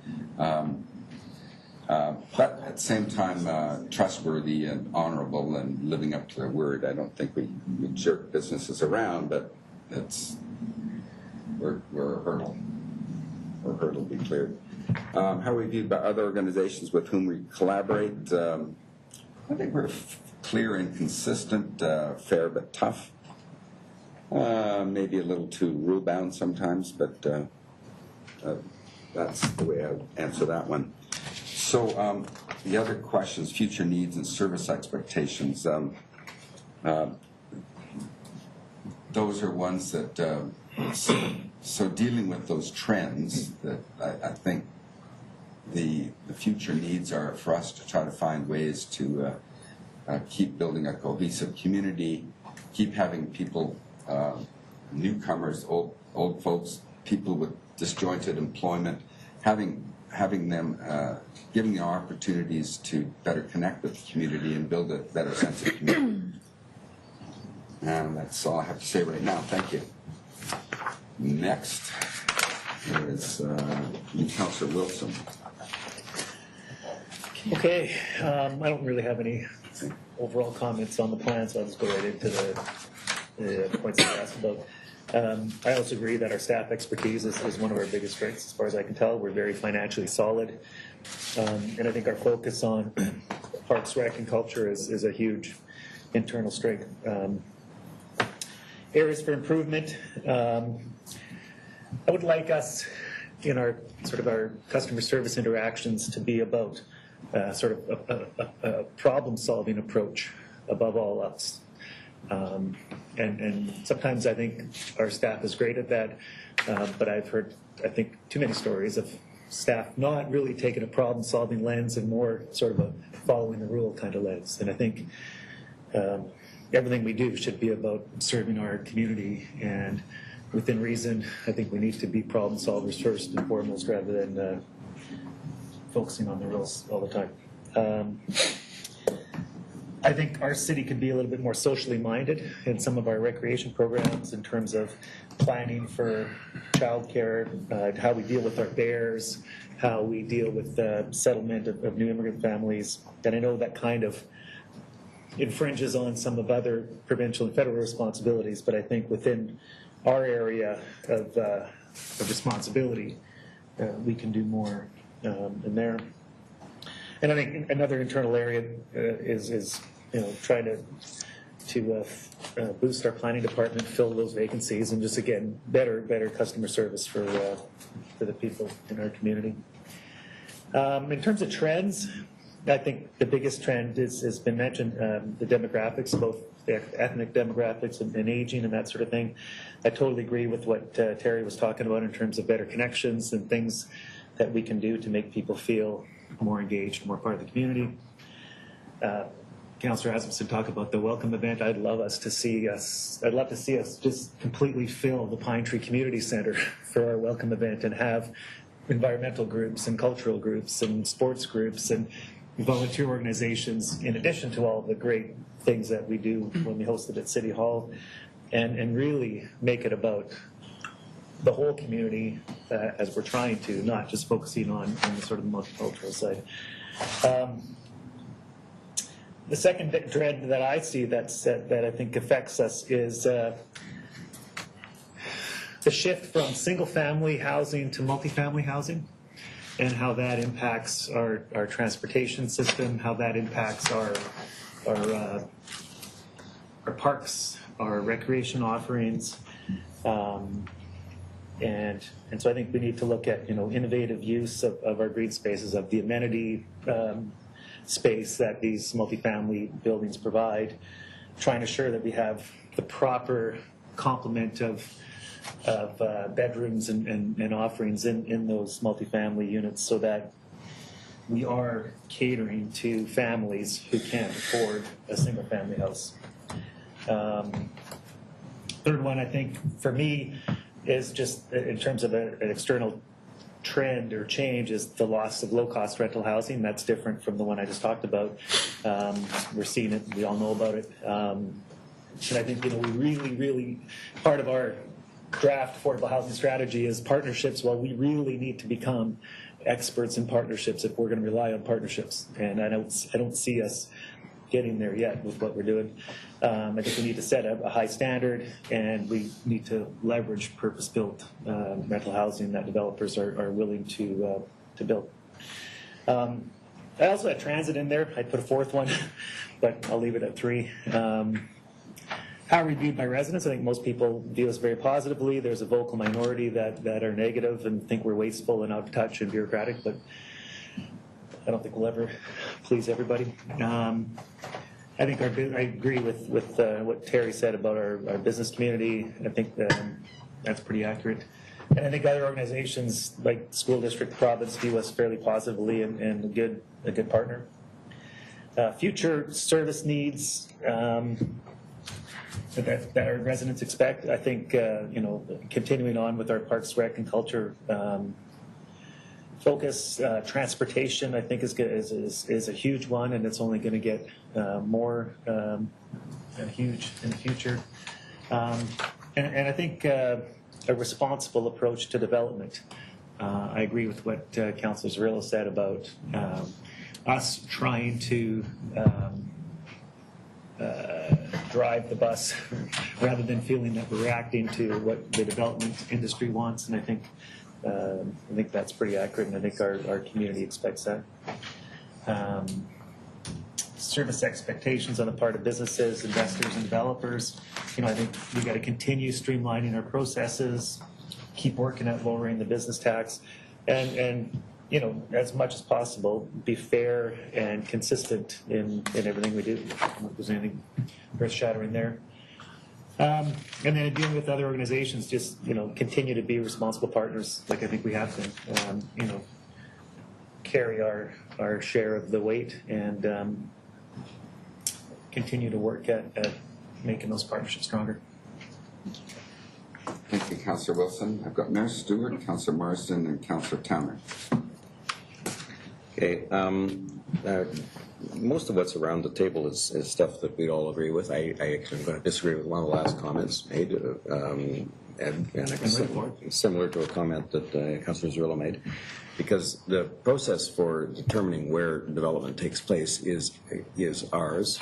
But at the same time, trustworthy and honorable and living up to their word. I don't think we jerk businesses around, but we're a hurdle. We're a hurdle to be cleared. How are we viewed by other organizations with whom we collaborate? I think we're clear and consistent, fair but tough. Maybe a little too rule-bound sometimes, but that's the way I would answer that one. So the other questions, future needs and service expectations, those are ones that, so dealing with those trends, that I think the future needs are for us to try to find ways to keep building a cohesive community, keep having people, newcomers, old folks, people with disjointed employment, having them, giving them opportunities to better connect with the community and build a better sense of community. And that's all I have to say right now. Thank you. Next is Councillor Wilson. Okay, I don't really have any overall comments on the plan, so I'll just go right into the points that you asked about. I also agree that our staff expertise is one of our biggest strengths. As far as I can tell, we're very financially solid. And I think our focus on parks, rec, and culture is a huge internal strength. Areas for improvement. I would like us in our customer service interactions to be about a problem-solving approach above all else. And sometimes I think our staff is great at that, but I've heard, I think, too many stories of staff not really taking a problem-solving lens and more sort of a following the rule kind of lens. And I think everything we do should be about serving our community, and within reason, I think we need to be problem solvers first and foremost rather than focusing on the rules all the time. I think our city could be a little bit more socially minded in some of our recreation programs in terms of planning for childcare, how we deal with our bears, how we deal with the settlement of new immigrant families. And I know that kind of infringes on some of other provincial and federal responsibilities, but I think within our area of responsibility, we can do more in there. And I think another internal area is trying to boost our planning department, fill those vacancies, and just again better customer service for the people in our community. In terms of trends, I think the biggest trend has been mentioned, the demographics, both the ethnic demographics and aging and that sort of thing. I totally agree with what Terry was talking about in terms of better connections and things that we can do to make people feel more engaged, more part of the community. Councillor Asmussen talked about the welcome event. I'd love to see us just completely fill the Pine Tree Community Center for our welcome event and have environmental groups and cultural groups and sports groups and volunteer organizations, in addition to all the great things that we do when we host it at City Hall, and really make it about the whole community as we're trying to, not just focusing on the sort of multicultural side. The second trend that I see that I think affects us is the shift from single-family housing to multifamily housing, and how that impacts our transportation system, how that impacts our our parks, our recreation offerings, and so I think we need to look at innovative use of our green spaces, of the amenity space that these multifamily buildings provide, trying to ensure that we have the proper complement of bedrooms and offerings in those multifamily units, so that we are catering to families who can't afford a single family house. Third one, I think, for me, is just in terms of an external trend or change, is the loss of low-cost rental housing. That's different from the one I just talked about. We're seeing it. We all know about it. And I think we really, part of our draft affordable housing strategy is partnerships. Well, we really need to become experts in partnerships if we're going to rely on partnerships. And I don't see us getting there yet with what we're doing. I think we need to set a high standard, and we need to leverage purpose-built rental housing that developers are willing to build. I also had transit in there. I'd put a fourth one, but I'll leave it at 3. How are we viewed by residents? I think most people view us very positively. There's a vocal minority that are negative and think we're wasteful and out of touch and bureaucratic, but I don't think we'll ever please everybody. I think I agree with what Terry said about our business community. I think that's pretty accurate. And I think other organizations like school district, province view us fairly positively and a good partner. Future service needs that our residents expect. I think continuing on with our Parks, Rec, and Culture focus, transportation, I think is a huge one, and it's only going to get more huge in the future. And I think a responsible approach to development. I agree with what Councillor Zerillo said about us trying to drive the bus rather than feeling that we're reacting to what the development industry wants. And I think that's pretty accurate, and I think our community expects that. Service expectations on the part of businesses, investors, and developers. I think we got to continue streamlining our processes, keep working at lowering the business tax, and as much as possible, be fair and consistent in everything we do. I don't know if there's anything earth-shattering there. And then dealing with other organizations, just continue to be responsible partners, like I think we have to. Carry our share of the weight and continue to work at making those partnerships stronger. Thank you, Councillor Wilson. I've got Mayor Stewart, Councillor Marsden, and Councillor Towner. Okay. Most of what's around the table is stuff that we all agree with. I actually am going to disagree with one of the last comments made, and similar to a comment that Councillor Zerillo made, because the process for determining where development takes place is ours.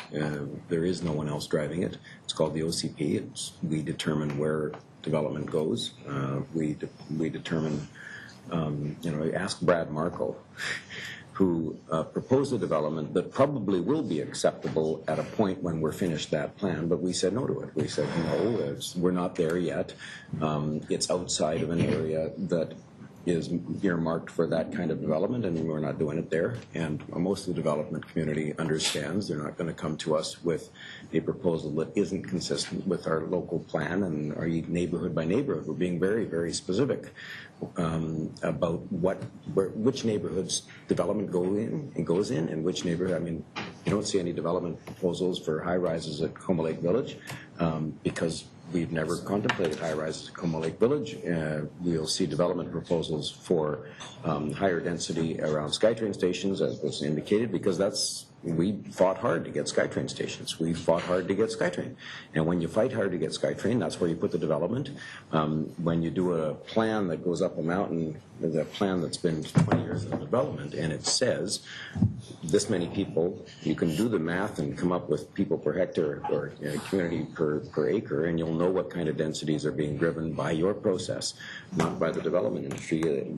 There is no one else driving it. It's called the OCP. We determine where development goes. We determine. Ask Brad Marco, who proposed a development that probably will be acceptable at a point when we're finished that plan, but we said no to it. We said, no, we're not there yet. It's outside of an area that is earmarked for that kind of development, and we're not doing it there. And most of the development community understands they're not going to come to us with a proposal that isn't consistent with our local plan and our neighborhood by neighborhood. We're being very, very specific about which neighborhoods development goes in, and which neighborhood. I mean, you don't see any development proposals for high rises at Como Lake Village because we've never contemplated high rises at Como Lake Village. We'll see development proposals for higher density around SkyTrain stations, as was indicated, because we fought hard to get SkyTrain stations. We fought hard to get SkyTrain. And when you fight hard to get SkyTrain, that's where you put the development. When you do a plan that goes up a mountain, the plan that's been 20 years in development, and it says this many people, you can do the math and come up with people per hectare or community per acre, and you'll know what kind of densities are being driven by your process, not by the development industry.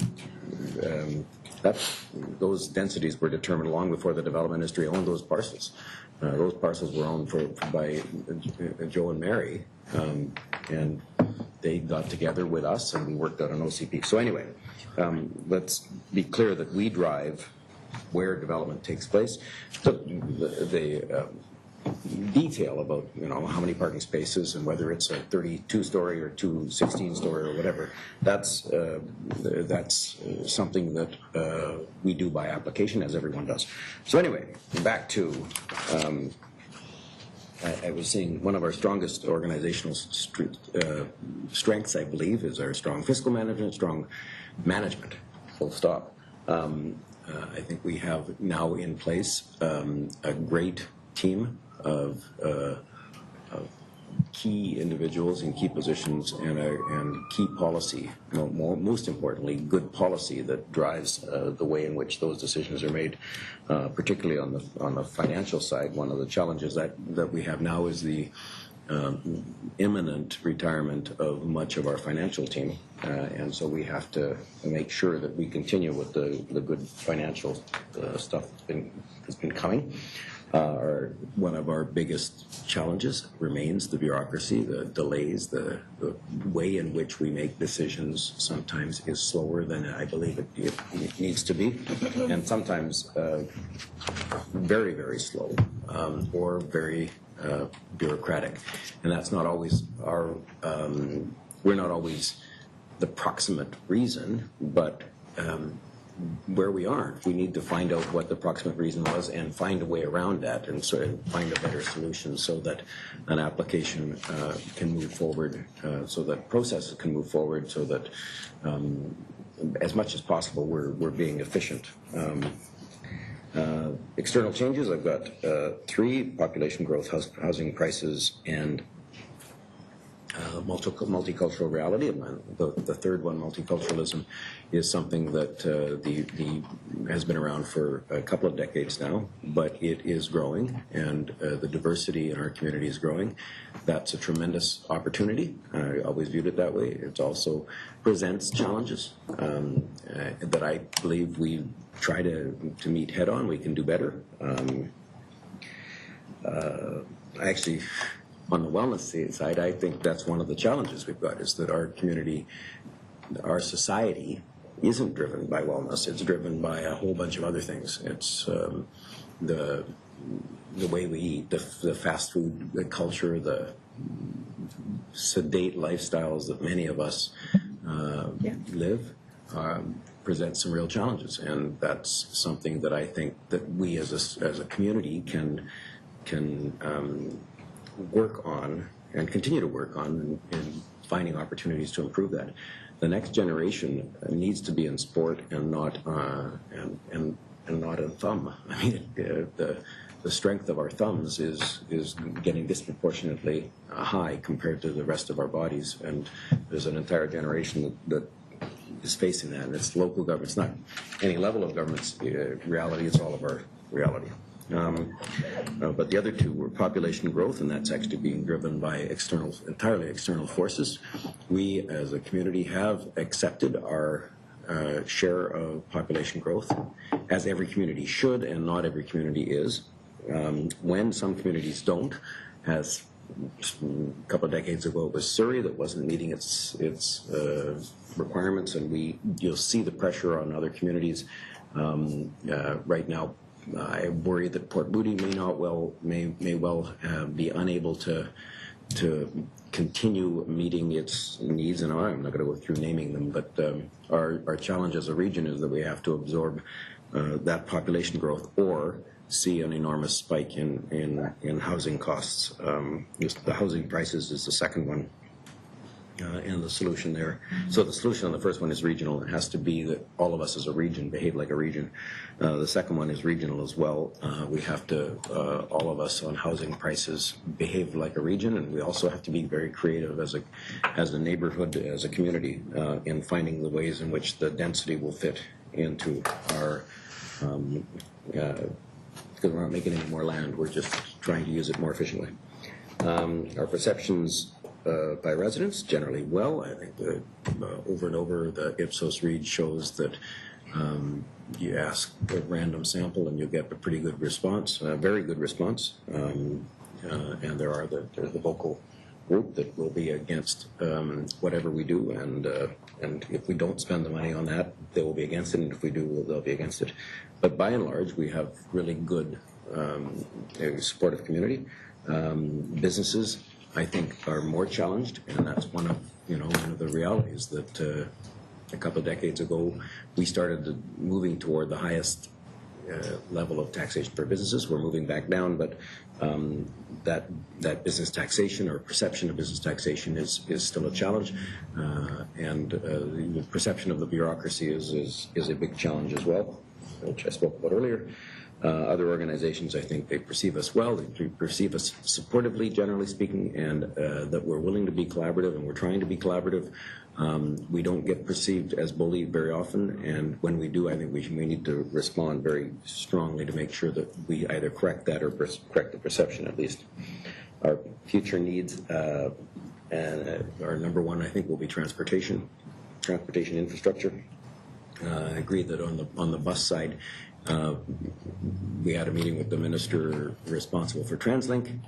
those densities were determined long before the development industry owned those parcels. Those parcels were owned by Joe and Mary, and they got together with us and we worked out an OCP. So anyway, let's be clear that we drive where development takes place. The detail about how many parking spaces and whether it's a 32-story or 216-story or whatever, that's something that we do by application, as everyone does. So anyway, back to I was saying one of our strongest organizational strengths, I believe, is our strong fiscal management, strong management, full stop. I think we have now in place a great team of key individuals in key positions and key policy, most importantly, good policy that drives the way in which those decisions are made, particularly on the financial side. One of the challenges that we have now is the imminent retirement of much of our financial team, and so we have to make sure that we continue with the good financial stuff that's been coming. One of our biggest challenges remains the bureaucracy, the delays, the way in which we make decisions sometimes is slower than I believe it needs to be, and sometimes very, very slow or very bureaucratic. And that's not always we're not always the proximate reason, but where we aren't, we need to find out what the proximate reason was and find a way around that and sort of find a better solution so that an application can move forward, so that processes can move forward, so that as much as possible we're being efficient. External changes, I've got 3: population growth, housing prices, and multicultural reality. The third one, multiculturalism, is something that has been around for a couple of decades now, but it is growing, and the diversity in our community is growing. That's a tremendous opportunity. I always viewed it that way. It also presents challenges that I believe we try to meet head on. We can do better. Actually, on the wellness side, I think that's one of the challenges we've got, is that our community, our society, isn't driven by wellness. It's driven by a whole bunch of other things. It's the way we eat, the fast food culture, the sedate lifestyles that many of us live, present some real challenges. And that's something that I think that we as a community can work on and continue to work on in finding opportunities to improve that. The next generation needs to be in sport and not in thumb. I mean, the strength of our thumbs is getting disproportionately high compared to the rest of our bodies, and there's an entire generation that is facing that. And it's local government. It's not any level of government's reality. It's all of our reality. But the other two were population growth, and that's actually being driven by entirely external forces. We, as a community, have accepted our share of population growth, as every community should, and not every community is. When some communities don't, as a couple of decades ago it was Surrey that wasn't meeting its requirements, and you'll see the pressure on other communities. Right now, I worry that Port Moody may well be unable to continue meeting its needs, and I'm not going to go through naming them, but our challenge as a region is that we have to absorb that population growth or see an enormous spike in housing costs. The housing prices is the second one. And the solution there. So the solution on the first one is regional. It has to be that all of us as a region behave like a region. The second one is regional as well. We have to, all of us on housing prices, behave like a region, and we also have to be very creative as a neighborhood, as a community, in finding the ways in which the density will fit into our, because we're not making any more land, we're just trying to use it more efficiently. Our perceptions by residents generally well. I think that over and over the Ipsos read shows that You ask a random sample and you'll get a pretty good response, a very good response. And there's the vocal group that will be against whatever we do, and if we don't spend the money on that, they will be against it, and if we do, they'll be against it. But by and large, we have really good supportive community. Businesses, I think, are more challenged, and that's one of the realities that a couple of decades ago we started moving toward the highest level of taxation for businesses. We're moving back down, but that business taxation or perception of business taxation is still a challenge, and the perception of the bureaucracy is a big challenge as well, which I spoke about earlier. Other organizations, I think, they perceive us well, they perceive us supportively, generally speaking, and that we're willing to be collaborative, and we're trying to be collaborative. We don't get perceived as bully very often, and when we do, I think we need to respond very strongly to make sure that we either correct that or correct the perception, at least. Our future needs, and our number one, I think, will be transportation infrastructure. I agree that on the bus side, we had a meeting with the minister responsible for TransLink,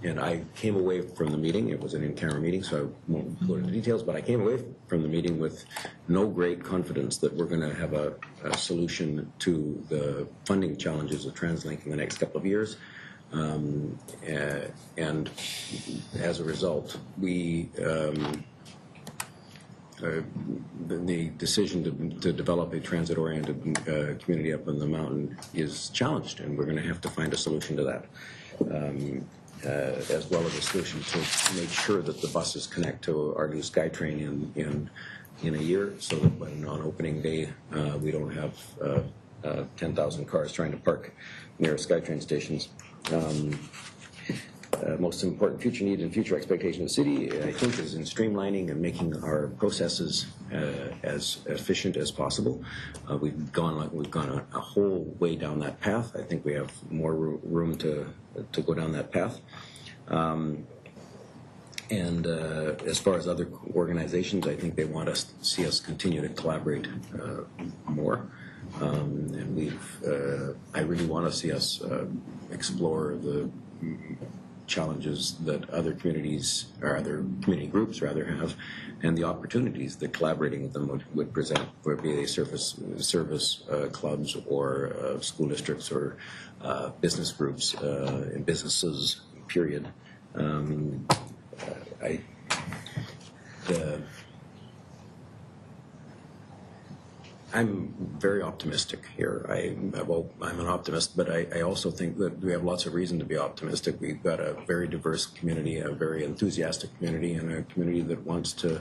and I came away from the meeting, it was an in-camera meeting, so I won't go into details, but I came away from the meeting with no great confidence that we're going to have a solution to the funding challenges of TransLink in the next couple of years. And as a result, the decision to develop a transit-oriented community up on the mountain is challenged, and we're going to have to find a solution to that, as well as a solution to make sure that the buses connect to our new SkyTrain in a year, so that when on opening day we don't have 10,000 cars trying to park near SkyTrain stations. Most important future need and future expectation of the city, I think, is in streamlining and making our processes as efficient as possible. We've gone a whole way down that path. I think we have more room to go down that path. And as far as other organizations, I think they want us to see us continue to collaborate more. And I really want to see us explore the challenges that other communities or other community groups rather have, and the opportunities that collaborating with them would present, whether they service clubs or school districts or business groups and businesses, period. I'm very optimistic here. I'm an optimist, but I also think that we have lots of reason to be optimistic. We've got a very diverse community, a very enthusiastic community, and a community that wants to,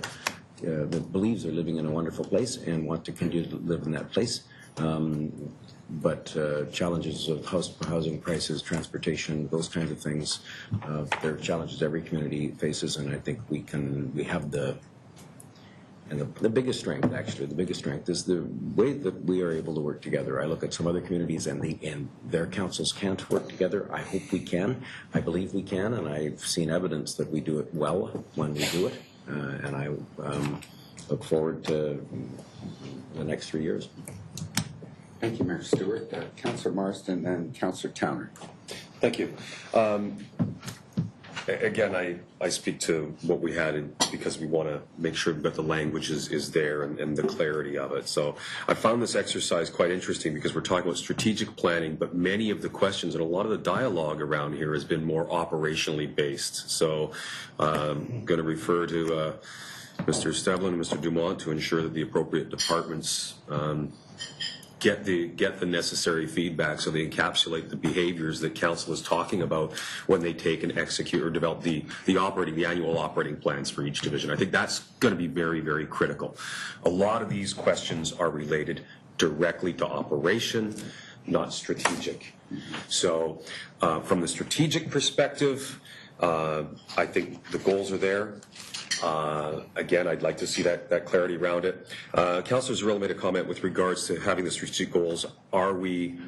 that believes they're living in a wonderful place and want to continue to live in that place. But challenges of housing prices, transportation, those kinds of things, they're challenges every community faces, and I think we have the. And the biggest strength, actually, is the way that we are able to work together. I look at some other communities and their councils can't work together. I hope we can. I believe we can, and I've seen evidence that we do it well when we do it. And I look forward to the next 3 years. Thank you, Mayor Stewart. Councillor Marston and Councillor Towner. Thank you. Again, I speak to what we had because we want to make sure that the language is there and the clarity of it. So I found this exercise quite interesting because we're talking about strategic planning, but many of the questions and a lot of the dialogue around here has been more operationally based. So I'm going to refer to Mr. Stevlin and Mr. Dumont to ensure that the appropriate departments get the necessary feedback so they encapsulate the behaviors that council is talking about when they take and execute or develop the annual operating plans for each division. I think that's going to be very, very critical. A lot of these questions are related directly to operation, not strategic. So from the strategic perspective, I think the goals are there. Again, I'd like to see that clarity around it. Councillor Zarrillo made a comment with regards to having the strategic goals. Are we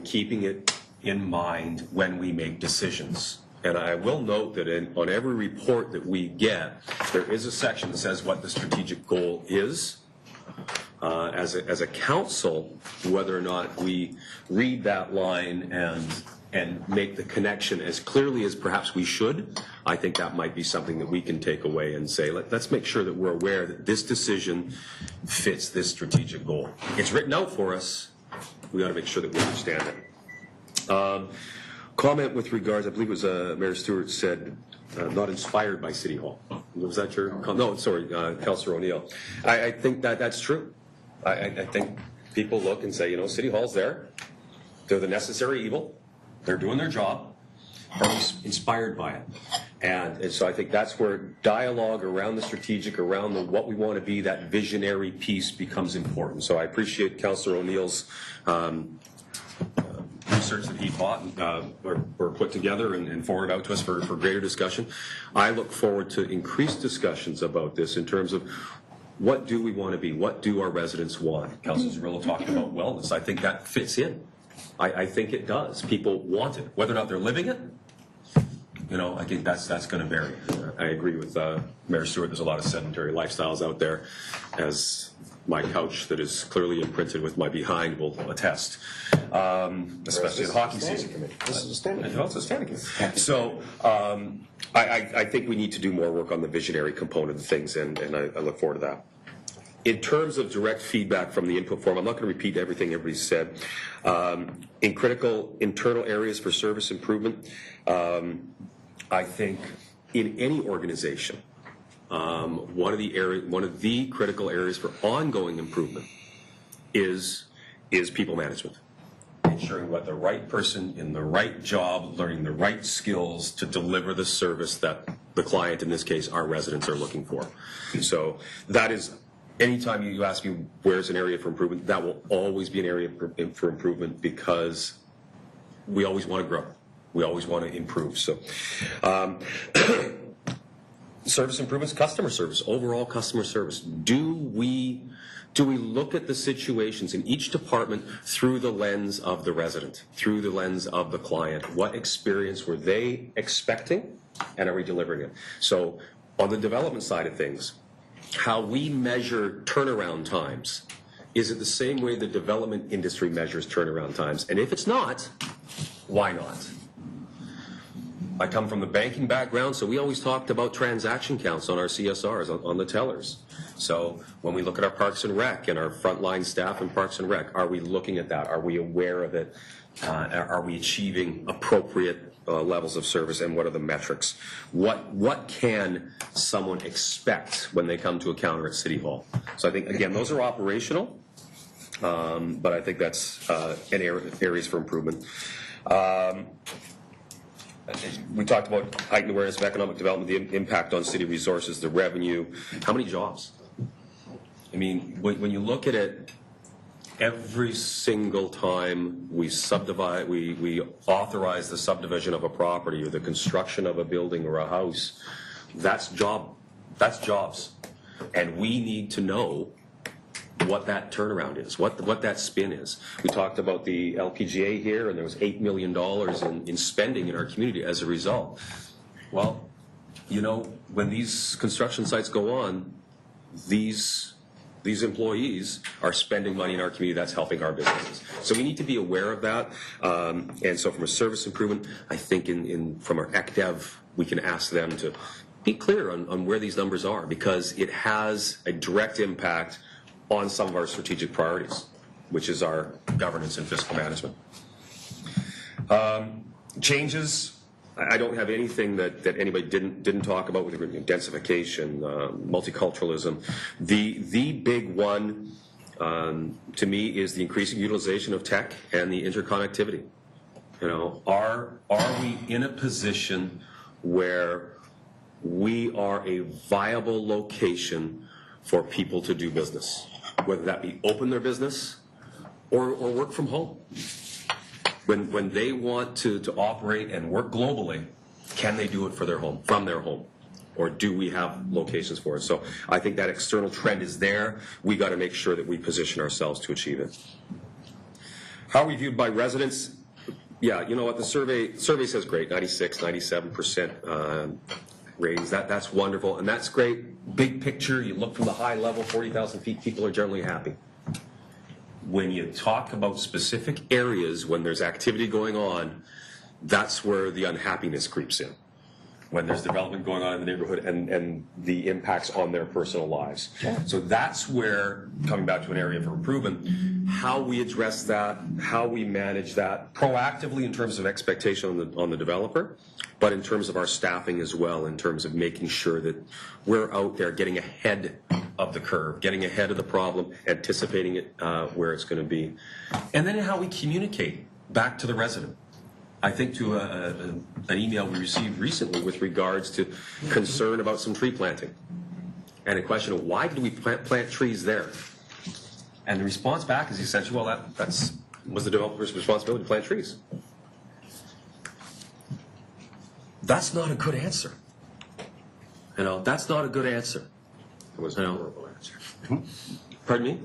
keeping it in mind when we make decisions? And I will note that on every report that we get, there is a section that says what the strategic goal is. as a council, whether or not we read that line and make the connection as clearly as perhaps we should, I think that might be something that we can take away and say, let's make sure that we're aware that this decision fits this strategic goal. It's written out for us. We got to make sure that we understand it. Comment with regards, I believe it was Mayor Stewart said, not inspired by City Hall. Was that your comment? No, sorry, Councillor O'Neill. I think that's true. I think people look and say, City Hall's there. They're the necessary evil. They're doing their job. Are we inspired by it? And so I think that's where dialogue around the strategic, around what we want to be, that visionary piece becomes important. So I appreciate Councillor O'Neill's research that he bought or put together and forwarded out to us for greater discussion. I look forward to increased discussions about this in terms of what do we want to be? What do our residents want? Councillor Zerillo talked about wellness. I think that fits in. I think it does. People want it. Whether or not they're living it, I think that's going to vary. I agree with Mayor Stewart. There's a lot of sedentary lifestyles out there, as my couch that is clearly imprinted with my behind will attest, especially in hockey season. This is a standing committee. It's a standing committee. So I think we need to do more work on the visionary component of things, and I look forward to that. In terms of direct feedback from the input form, I'm not going to repeat everything everybody said. In critical internal areas for service improvement, I think in any organization, one of the critical areas for ongoing improvement is people management. Ensuring we have the right person in the right job, learning the right skills to deliver the service that the client, in this case, our residents, are looking for. So that is, anytime you ask me where's an area for improvement, that will always be an area for improvement, because we always want to grow. We always want to improve. So service improvements, customer service, overall customer service. Do we look at the situations in each department through the lens of the resident, through the lens of the client? What experience were they expecting, and are we delivering it? So on the development side of things, how we measure turnaround times, is it the same way the development industry measures turnaround times? And if it's not, why not? I come from the banking background, so we always talked about transaction counts on our CSRs, on the tellers. So when we look at our Parks and Rec and our frontline staff in Parks and Rec, are we looking at that? Are we aware of it? Are we achieving appropriate levels of service, and what are the metrics? What can someone expect when they come to a counter at City Hall? So I think, again, those are operational, but I think that's areas for improvement. We talked about heightened awareness of economic development, the impact on city resources, the revenue. How many jobs? I mean, when you look at it, every single time we subdivide, we authorize the subdivision of a property or the construction of a building or a house, that's jobs. And we need to know what that turnaround is, what that spin is. We talked about the LPGA here, and there was $8 million in spending in our community as a result. Well, when these construction sites go on, these employees are spending money in our community that's helping our businesses. So we need to be aware of that. And so from a service improvement, I think from our ECDEV, we can ask them to be clear on where these numbers are, because it has a direct impact on some of our strategic priorities, which is our governance and fiscal management. Changes, I don't have anything that anybody didn't talk about with densification, multiculturalism. The big one to me is the increasing utilization of tech and the interconnectivity. Are we in a position where we are a viable location for people to do business, whether that be open their business or work from home? When they want to operate and work globally, can they do it from their home? Or do we have locations for it? So I think that external trend is there. We got to make sure that we position ourselves to achieve it. How are we viewed by residents? Yeah, you know what, the survey says great, 96, 97% ratings. That's wonderful, and that's great. Big picture, you look from the high level, 40,000 feet, people are generally happy. when you talk about specific areas, when there's activity going on, that's where the unhappiness creeps in. When there's development going on in the neighborhood and the impacts on their personal lives. So that's where, coming back to an area for improvement, how we address that, how we manage that proactively in terms of expectation on the developer, but in terms of our staffing as well, in terms of making sure that we're out there getting ahead of the curve, getting ahead of the problem, anticipating it where it's going to be. And then how we communicate back to the resident. I think to an email we received recently with regards to concern about some tree planting and a question of why did we plant trees there? And the response back is essentially, well, that was the developer's responsibility to plant trees. That's not a good answer. That's not a good answer. It was a horrible answer. Pardon me?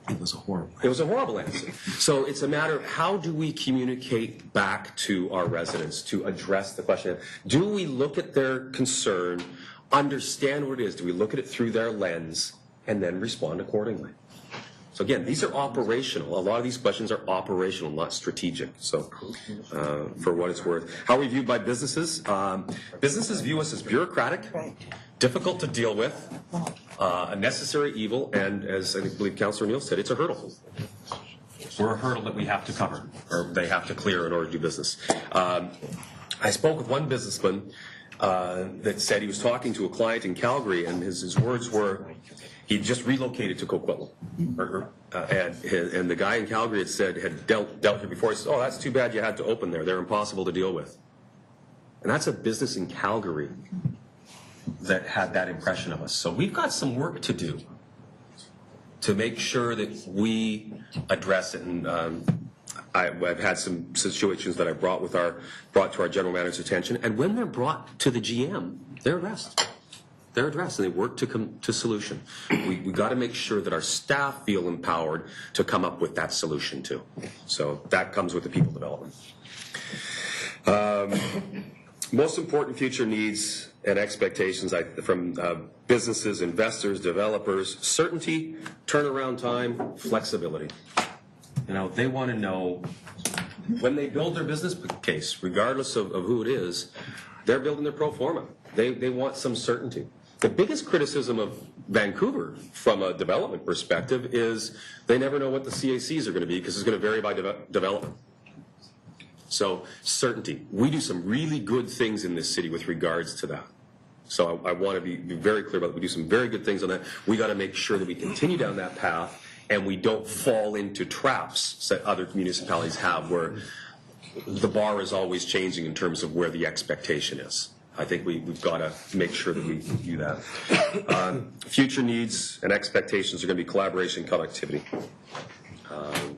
It was a horrible It was a horrible answer. So it's a matter of how do we communicate back to our residents to address the question. Do we look at their concern, understand what it is? Do we look at it through their lens and then respond accordingly? So again, these are operational. A lot of these questions are operational, not strategic. So for what it's worth. How are we viewed by businesses? Businesses view us as bureaucratic, difficult to deal with, a necessary evil, and as I believe Councillor Neal said, it's a hurdle. We're a hurdle that we have to cover, or they have to clear in order to do business. I spoke with one businessman that said he was talking to a client in Calgary, and his words were, he just relocated to Coquitlam. And the guy in Calgary had dealt here before. He said, oh, that's too bad you had to open there. They're impossible to deal with. And that's a business in Calgary that had that impression of us. So we've got some work to do to make sure that we address it. And I've had some situations that I brought to our general manager's attention. And when they're brought to the GM, they're addressed. They're addressed, and they work to come to solution. We got to make sure that our staff feel empowered to come up with that solution too. So that comes with the people development. Most important future needs and expectations from businesses, investors, developers: certainty, turnaround time, flexibility. They want to know when they build their business case, regardless of who it is, they're building their pro forma. They want some certainty. The biggest criticism of Vancouver from a development perspective is they never know what the CACs are going to be because it's going to vary by development. So certainty. We do some really good things in this city with regards to that. So I want to be very clear about it. We do some very good things on that. We got to make sure that we continue down that path and we don't fall into traps that other municipalities have where the bar is always changing in terms of where the expectation is. I think we've got to make sure that we do that. Future needs and expectations are going to be collaboration and connectivity.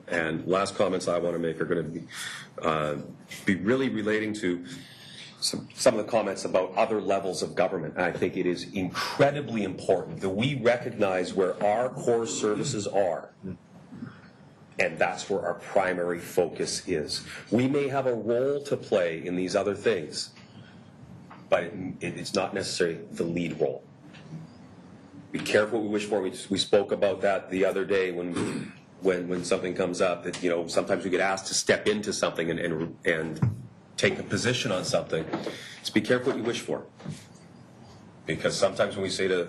And last comments I want to make are going to be really relating to some of the comments about other levels of government. And I think it is incredibly important that we recognize where our core services are. And that's where our primary focus is. We may have a role to play in these other things, but it's not necessarily the lead role. Be careful what we wish for. We spoke about that the other day when something comes up that, sometimes we get asked to step into something and take a position on something. Just be careful what you wish for. Because sometimes when we say to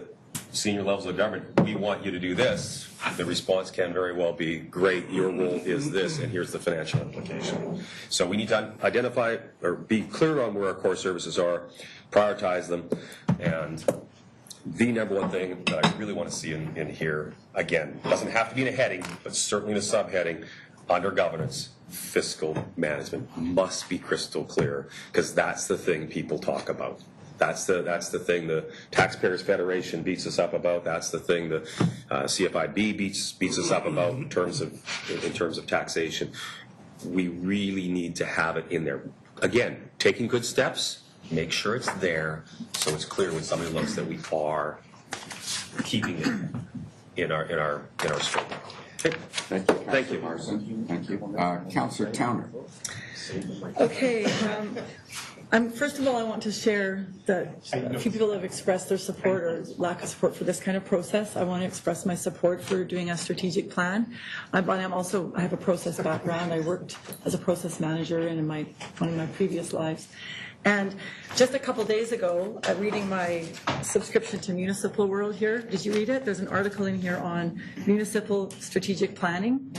senior levels of government, we want you to do this, the response can very well be, great, your role is this, and here's the financial implication. So we need to identify or be clear on where our core services are, prioritize them, and the number one thing that I really want to see in here, again, doesn't have to be in a heading, but certainly in a subheading, under governance, fiscal management must be crystal clear, because that's the thing people talk about. That's the thing the Taxpayers Federation beats us up about. That's the thing the CFIB beats us up about in terms of taxation. We really need to have it in there. Again, taking good steps, make sure it's there so it's clear when somebody looks that we are keeping it in our scope. Okay. Thank you, Marson. Thank you. Councillor Towner. Okay. First of all, I want to share that a few people have expressed their support or lack of support for this kind of process. I want to express my support for doing a strategic plan. I have a process background. I worked as a process manager in one of my previous lives. And just a couple days ago, reading my subscription to Municipal World here, did you read it? There's an article in here on municipal strategic planning.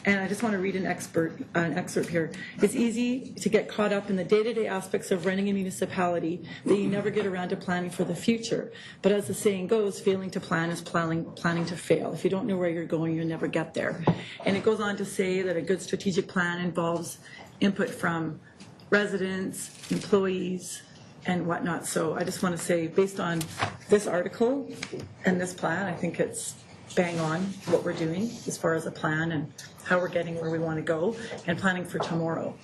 And I just want to read an excerpt here. It's easy to get caught up in the day-to-day aspects of running a municipality that you never get around to planning for the future. But as the saying goes, failing to plan is planning to fail. If you don't know where you're going, you'll never get there. And it goes on to say that a good strategic plan involves input from residents, employees, and whatnot. So I just want to say, based on this article and this plan, I think it's bang on what we're doing as far as a plan and how we're getting where we want to go and planning for tomorrow.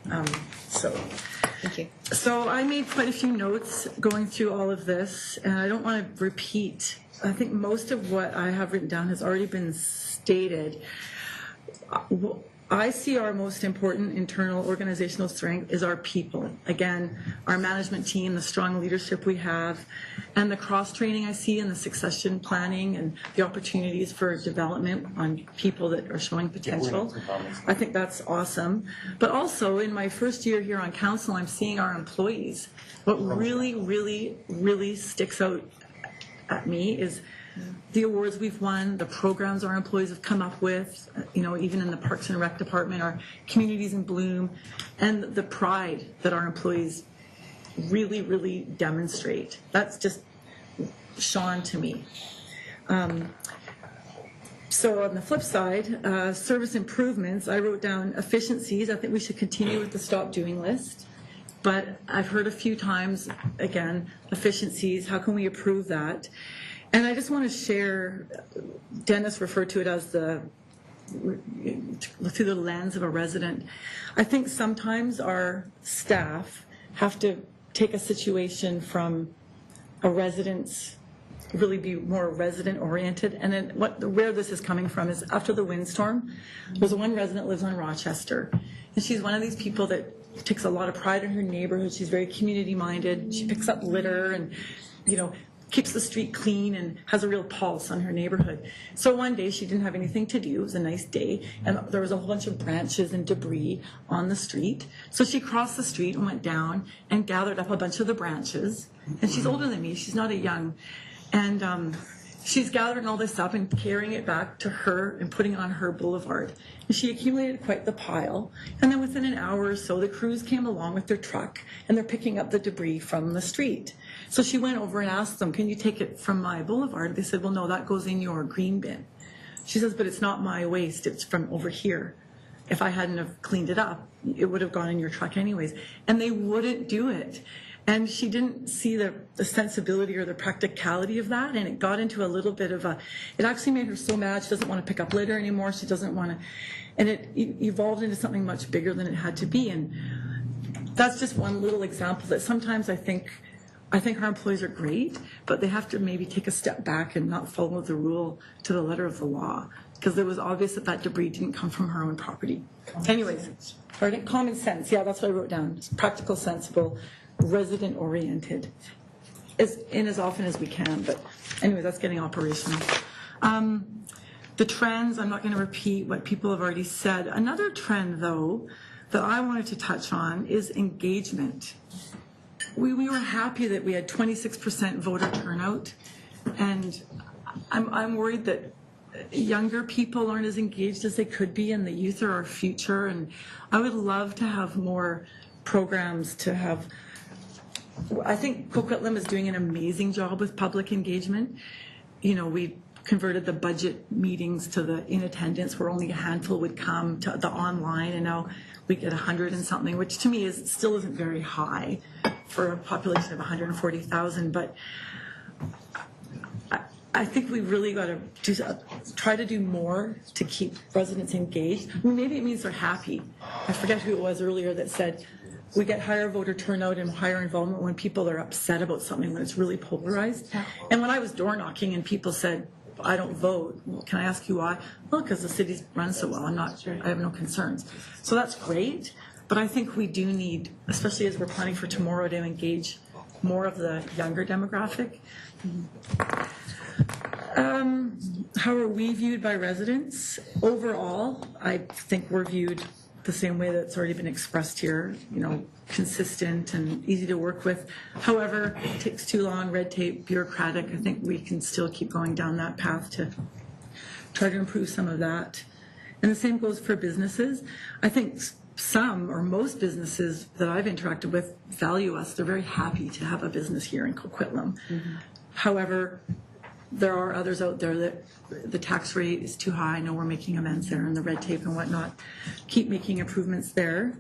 Thank you. So I made quite a few notes going through all of this, and I don't want to repeat. I think most of what I have written down has already been stated. I see our most important internal organizational strength is our people. Again, our management team, the strong leadership we have, and the cross-training I see in the succession planning and the opportunities for development on people that are showing potential. I think that's awesome. But also, in my first year here on council, I'm seeing our employees. What really, really, really sticks out at me is the awards we've won, the programs our employees have come up with, even in the Parks and Rec department, our communities in bloom, and the pride that our employees really, really demonstrate. That's just shone to me. So on the flip side, service improvements, I wrote down efficiencies. I think we should continue with the stop doing list. But I've heard a few times, again, efficiencies, how can we improve that? And I just want to share, Dennis referred to it as through the lens of a resident. I think sometimes our staff have to take a situation from a resident's, really be more resident oriented. And then where this is coming from is after the windstorm, there's one resident lives on Rochester. And she's one of these people that takes a lot of pride in her neighborhood. She's very community minded. She picks up litter and, keeps the street clean and has a real pulse on her neighborhood. So one day she didn't have anything to do. It was a nice day, and there was a whole bunch of branches and debris on the street. So she crossed the street and went down and gathered up a bunch of the branches. And she's older than me. She's not a young. And she's gathering all this up and carrying it back to her and putting it on her boulevard. And she accumulated quite the pile. And then within an hour or so, the crews came along with their truck, and they're picking up the debris from the street. So she went over and asked them, can you take it from my boulevard? They said, well, no, that goes in your green bin. She says, but it's not my waste. It's from over here. If I hadn't have cleaned it up, it would have gone in your truck anyways. And they wouldn't do it. And she didn't see the sensibility or the practicality of that, and it got into a little bit of it actually made her so mad. She doesn't want to pick up litter anymore. She doesn't want to, and it evolved into something much bigger than it had to be. And that's just one little example that sometimes I think our employees are great, but they have to maybe take a step back and not follow the rule to the letter of the law, because it was obvious that debris didn't come from her own property. Anyways, pardon? Common sense. Yeah, that's what I wrote down. It's practical, sensible, resident-oriented, as often as we can. But anyway, that's getting operational. The trends, I'm not going to repeat what people have already said. Another trend, though, that I wanted to touch on is engagement. We were happy that we had 26% voter turnout, and I'm worried that younger people aren't as engaged as they could be, and the youth are our future. And I would love to have more programs to have. I think Coquitlam is doing an amazing job with public engagement. We converted the budget meetings to the in attendance, where only a handful would come, to the online, and now we get 100 and something, which to me still isn't very high for a population of 140,000. But I think we really got to try to do more to keep residents engaged. I mean, maybe it means they're happy. I forget who it was earlier that said we get higher voter turnout and higher involvement when people are upset about something, when it's really polarized. And when I was door knocking and people said, I don't vote, well, can I ask you why? Well, because the city's run so well. I have no concerns. So that's great. But I think we do need, especially as we're planning for tomorrow, to engage more of the younger demographic. How are we viewed by residents? Overall, I think we're viewed the same way that's already been expressed here, consistent and easy to work with. However, it takes too long, red tape, bureaucratic. I think we can still keep going down that path to try to improve some of that. And the same goes for businesses. I think some or most businesses that I've interacted with value us. They're very happy to have a business here in Coquitlam. Mm-hmm. However, there are others out there that the tax rate is too high. I know we're making amends there, and the red tape and whatnot. Keep making improvements there.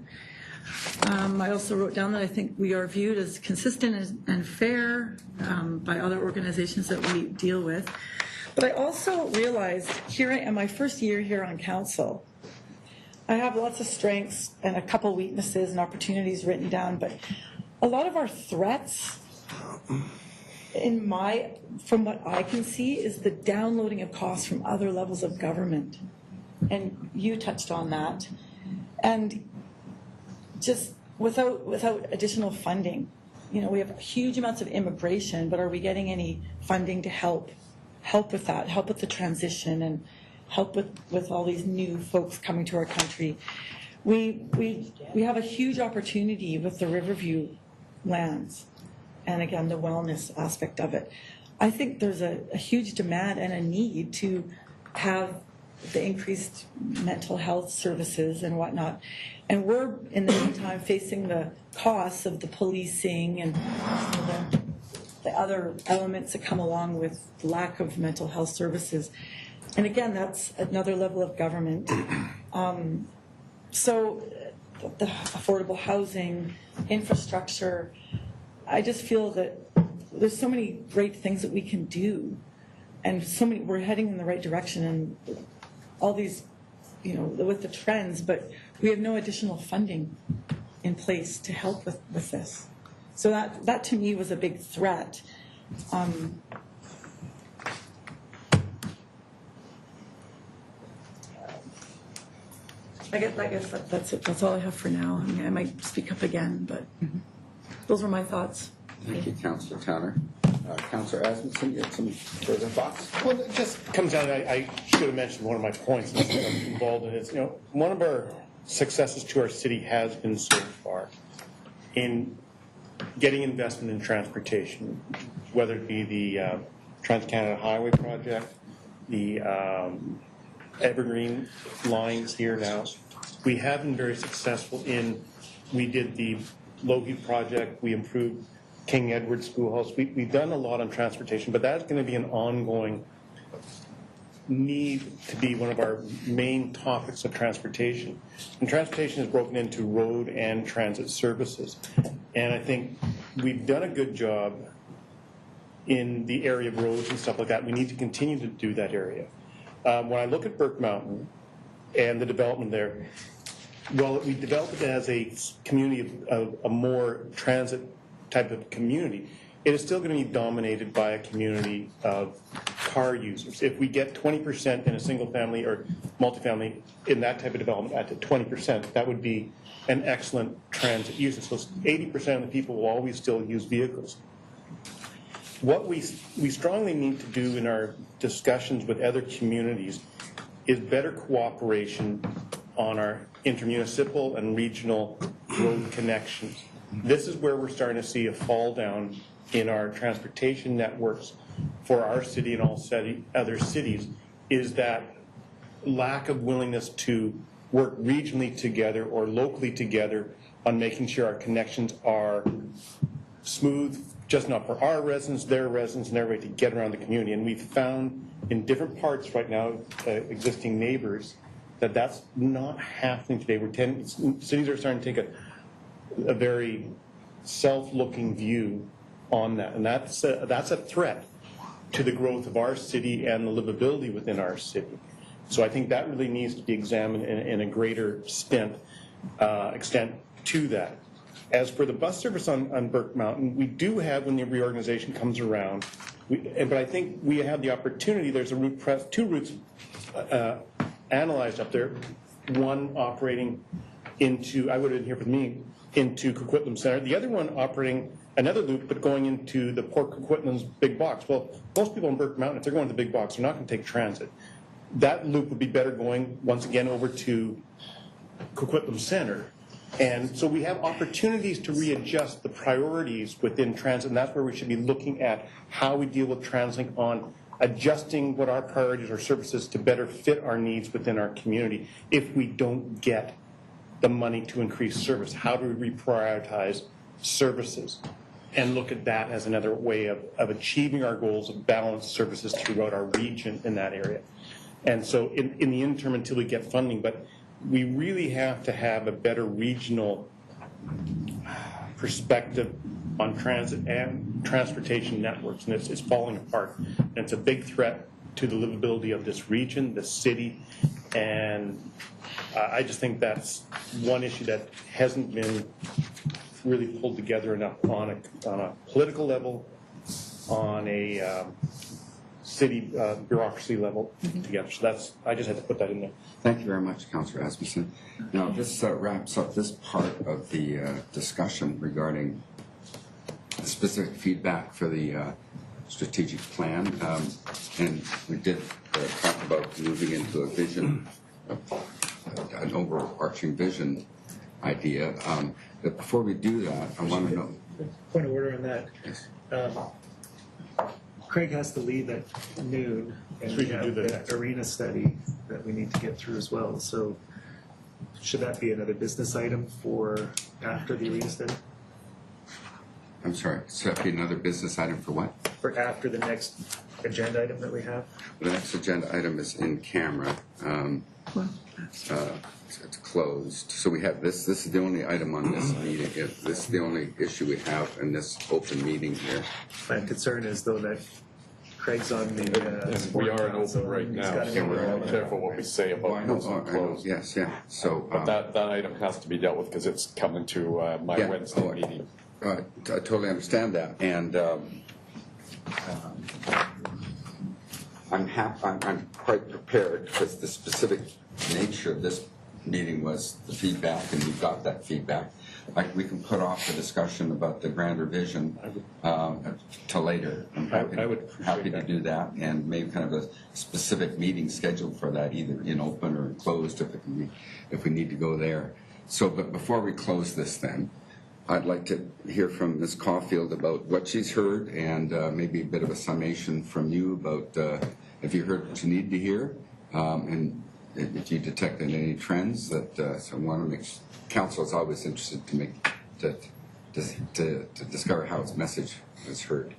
I also wrote down that I think we are viewed as consistent and fair by other organizations that we deal with. But I also realized here I am, my first year here on council. I have lots of strengths and a couple weaknesses and opportunities written down, but a lot of our threats, from what I can see, is the downloading of costs from other levels of government. And you touched on that. And just without additional funding, we have huge amounts of immigration, but are we getting any funding to help with that, help with the transition and help with all these new folks coming to our country? We have a huge opportunity with the Riverview lands. And again, the wellness aspect of it. I think there's a huge demand and a need to have the increased mental health services and whatnot. And we're, in the meantime, facing the costs of the policing and the other elements that come along with lack of mental health services. And again, that's another level of government. So the affordable housing, infrastructure, I just feel that there's so many great things that we can do, and we're heading in the right direction, and all these, with the trends, but we have no additional funding in place to help with this. So that to me was a big threat. I guess that's it. That's all I have for now. I mean, I might speak up again, but those were my thoughts. Thank you, Councillor Towner. Councillor Asmussen, you have some further thoughts? Well, it just comes down, I should have mentioned one of my points that's involved in it. One of our successes to our city has been so far in getting investment in transportation, whether it be the Trans-Canada Highway project, the Evergreen lines here now. We have been very successful we did the Logie project, we improved King Edward Schoolhouse. We've done a lot on transportation, but that's going to be an ongoing need to be one of our main topics of transportation. And transportation is broken into road and transit services. And I think we've done a good job in the area of roads and stuff like that. We need to continue to do that area. When I look at Burke Mountain and the development there, well, we developed it as a community of a more transit type of community. It is still going to be dominated by a community of car users. If we get 20% in a single family or multifamily in that type of development at 20%, that would be an excellent transit user. So 80% of the people will always still use vehicles. What we strongly need to do in our discussions with other communities is better cooperation on our intermunicipal and regional road connections. This is where we're starting to see a fall down in our transportation networks for our city and all other cities, is that lack of willingness to work regionally together or locally together on making sure our connections are smooth, just not for our residents, their residents, and everybody to get around the community. And we've found in different parts right now, existing neighbors, that that's not happening today. Cities are starting to take a very self-looking view on that, and that's a threat to the growth of our city and the livability within our city. So I think that really needs to be examined in a greater extent to that. As for the bus service on Burke Mountain, we do have, when the reorganization comes around, but I think we have the opportunity. There's two routes analyzed up there, one operating into, I would have been here with me, into Coquitlam Center. The other one operating another loop, but going into the Port Coquitlam's big box. Well, most people in Burke Mountain, if they're going to the big box, they're not going to take transit. That loop would be better going, once again, over to Coquitlam Center. And so we have opportunities to readjust the priorities within transit, and that's where we should be looking at how we deal with TransLink on adjusting what our priorities or services to better fit our needs within our community. If we don't get the money to increase service, how do we reprioritize services and look at that as another way of achieving our goals of balanced services throughout our region in that area. And so in the interim until we get funding, but we really have to have a better regional perspective on transit and transportation networks, and it's falling apart. And it's a big threat to the livability of this region, the city, and I just think that's one issue that hasn't been really pulled together enough on a political level, on a city bureaucracy level together. So I just had to put that in there. Thank you very much, Councillor Asmussen. Now, this wraps up this part of the discussion regarding specific feedback for the strategic plan. And we did talk about moving into a vision, an overarching vision idea. But before we do that, I want to know. Point of order on that. Yes. Craig has to leave at noon, and we have the arena study that we need to get through as well. So should that be another business item for after the arena study? I'm sorry, so that'd be another business item for what? For after the next agenda item that we have? The next agenda item is in camera. It's closed. So we have this. This is the only item on this meeting. This is the only issue we have in this open meeting here. My concern is, though, that Craig's on the... and we are in open right now, so we're careful what we say about I know, yes, yeah. So, but that item has to be dealt with because it's coming to my Wednesday meeting. I totally understand that, and I'm quite prepared because the specific nature of this meeting was the feedback, and we got that feedback. Like, we can put off the discussion about the grander vision till later. I'm happy to do that, and maybe kind of a specific meeting scheduled for that, either in open or closed if we need to go there. So, but before we close this, then I'd like to hear from Ms. Caulfield about what she's heard, and maybe a bit of a summation from you about if you heard what you need to hear, and if you detected any trends that so I want to make. Council is always interested to discover how its message is heard.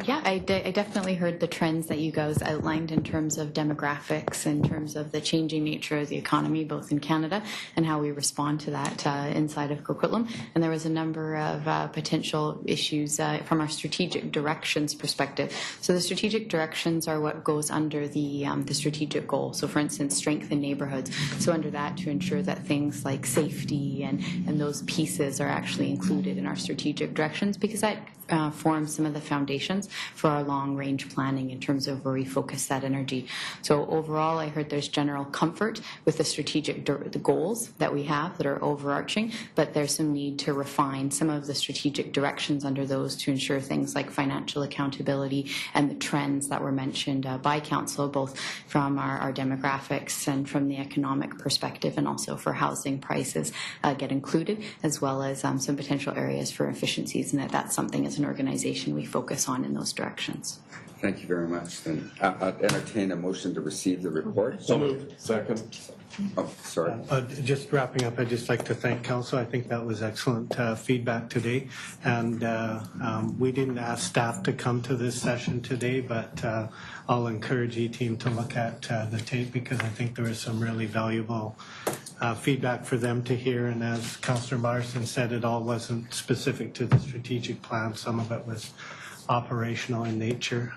Yeah, I definitely heard the trends that you guys outlined in terms of demographics, in terms of the changing nature of the economy, both in Canada and how we respond to that inside of Coquitlam. And there was a number of potential issues from our strategic directions perspective. So the strategic directions are what goes under the strategic goal. So, for instance, strengthen neighborhoods. So under that, to ensure that things like safety and those pieces are actually included in our strategic directions, because that forms some of the foundations for our long-range planning in terms of where we focus that energy. So overall, I heard there's general comfort with the strategic the goals that we have that are overarching, but there's some need to refine some of the strategic directions under those to ensure things like financial accountability and the trends that were mentioned by Council, both from our demographics and from the economic perspective, and also for housing prices get included, as well as some potential areas for efficiencies, and that's something as an organization we focus on in those directions. Thank you very much. Then I'd entertain a motion to receive the report. So moved. Second. Oh, sorry. Just wrapping up, I'd just like to thank Council. I think that was excellent feedback today. And we didn't ask staff to come to this session today, but I'll encourage E-Team to look at the tape, because I think there is some really valuable feedback for them to hear. And as Councillor Morrison said, it all wasn't specific to the strategic plan. Some of it was operational in nature.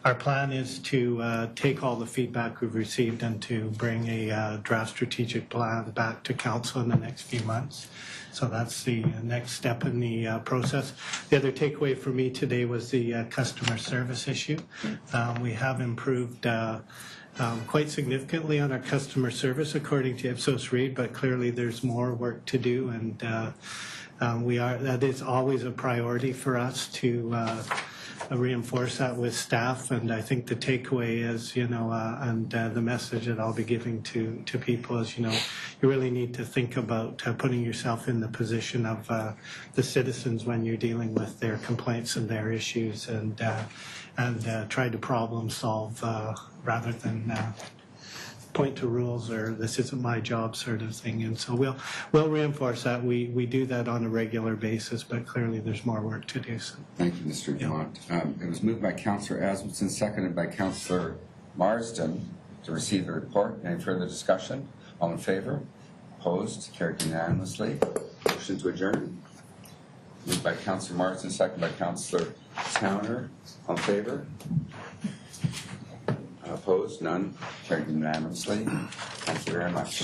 Our plan is to take all the feedback we've received and to bring a draft strategic plan back to Council in the next few months. So that's the next step in the process. The other takeaway for me today was the customer service issue. We have improved quite significantly on our customer service, according to Ipsos Reid, but clearly there's more work to do, and that is always a priority for us to reinforce that with staff. And I think the takeaway is, and the message that I'll be giving to people is, you really need to think about putting yourself in the position of the citizens when you're dealing with their complaints and their issues, and try to problem solve rather than point to rules or this isn't my job sort of thing. And so we'll reinforce that. We do that on a regular basis, but clearly there's more work to do. So. Thank you, Mr. Dumont. It was moved by Councillor Asmundson, seconded by Councillor Marsden to receive the report. Any further discussion? All in favor? Opposed? Carried unanimously. Motion to adjourn. Moved by Councillor Marsden, seconded by Councillor Towner. All in favor? Opposed? None. Carried unanimously. Thank you very much.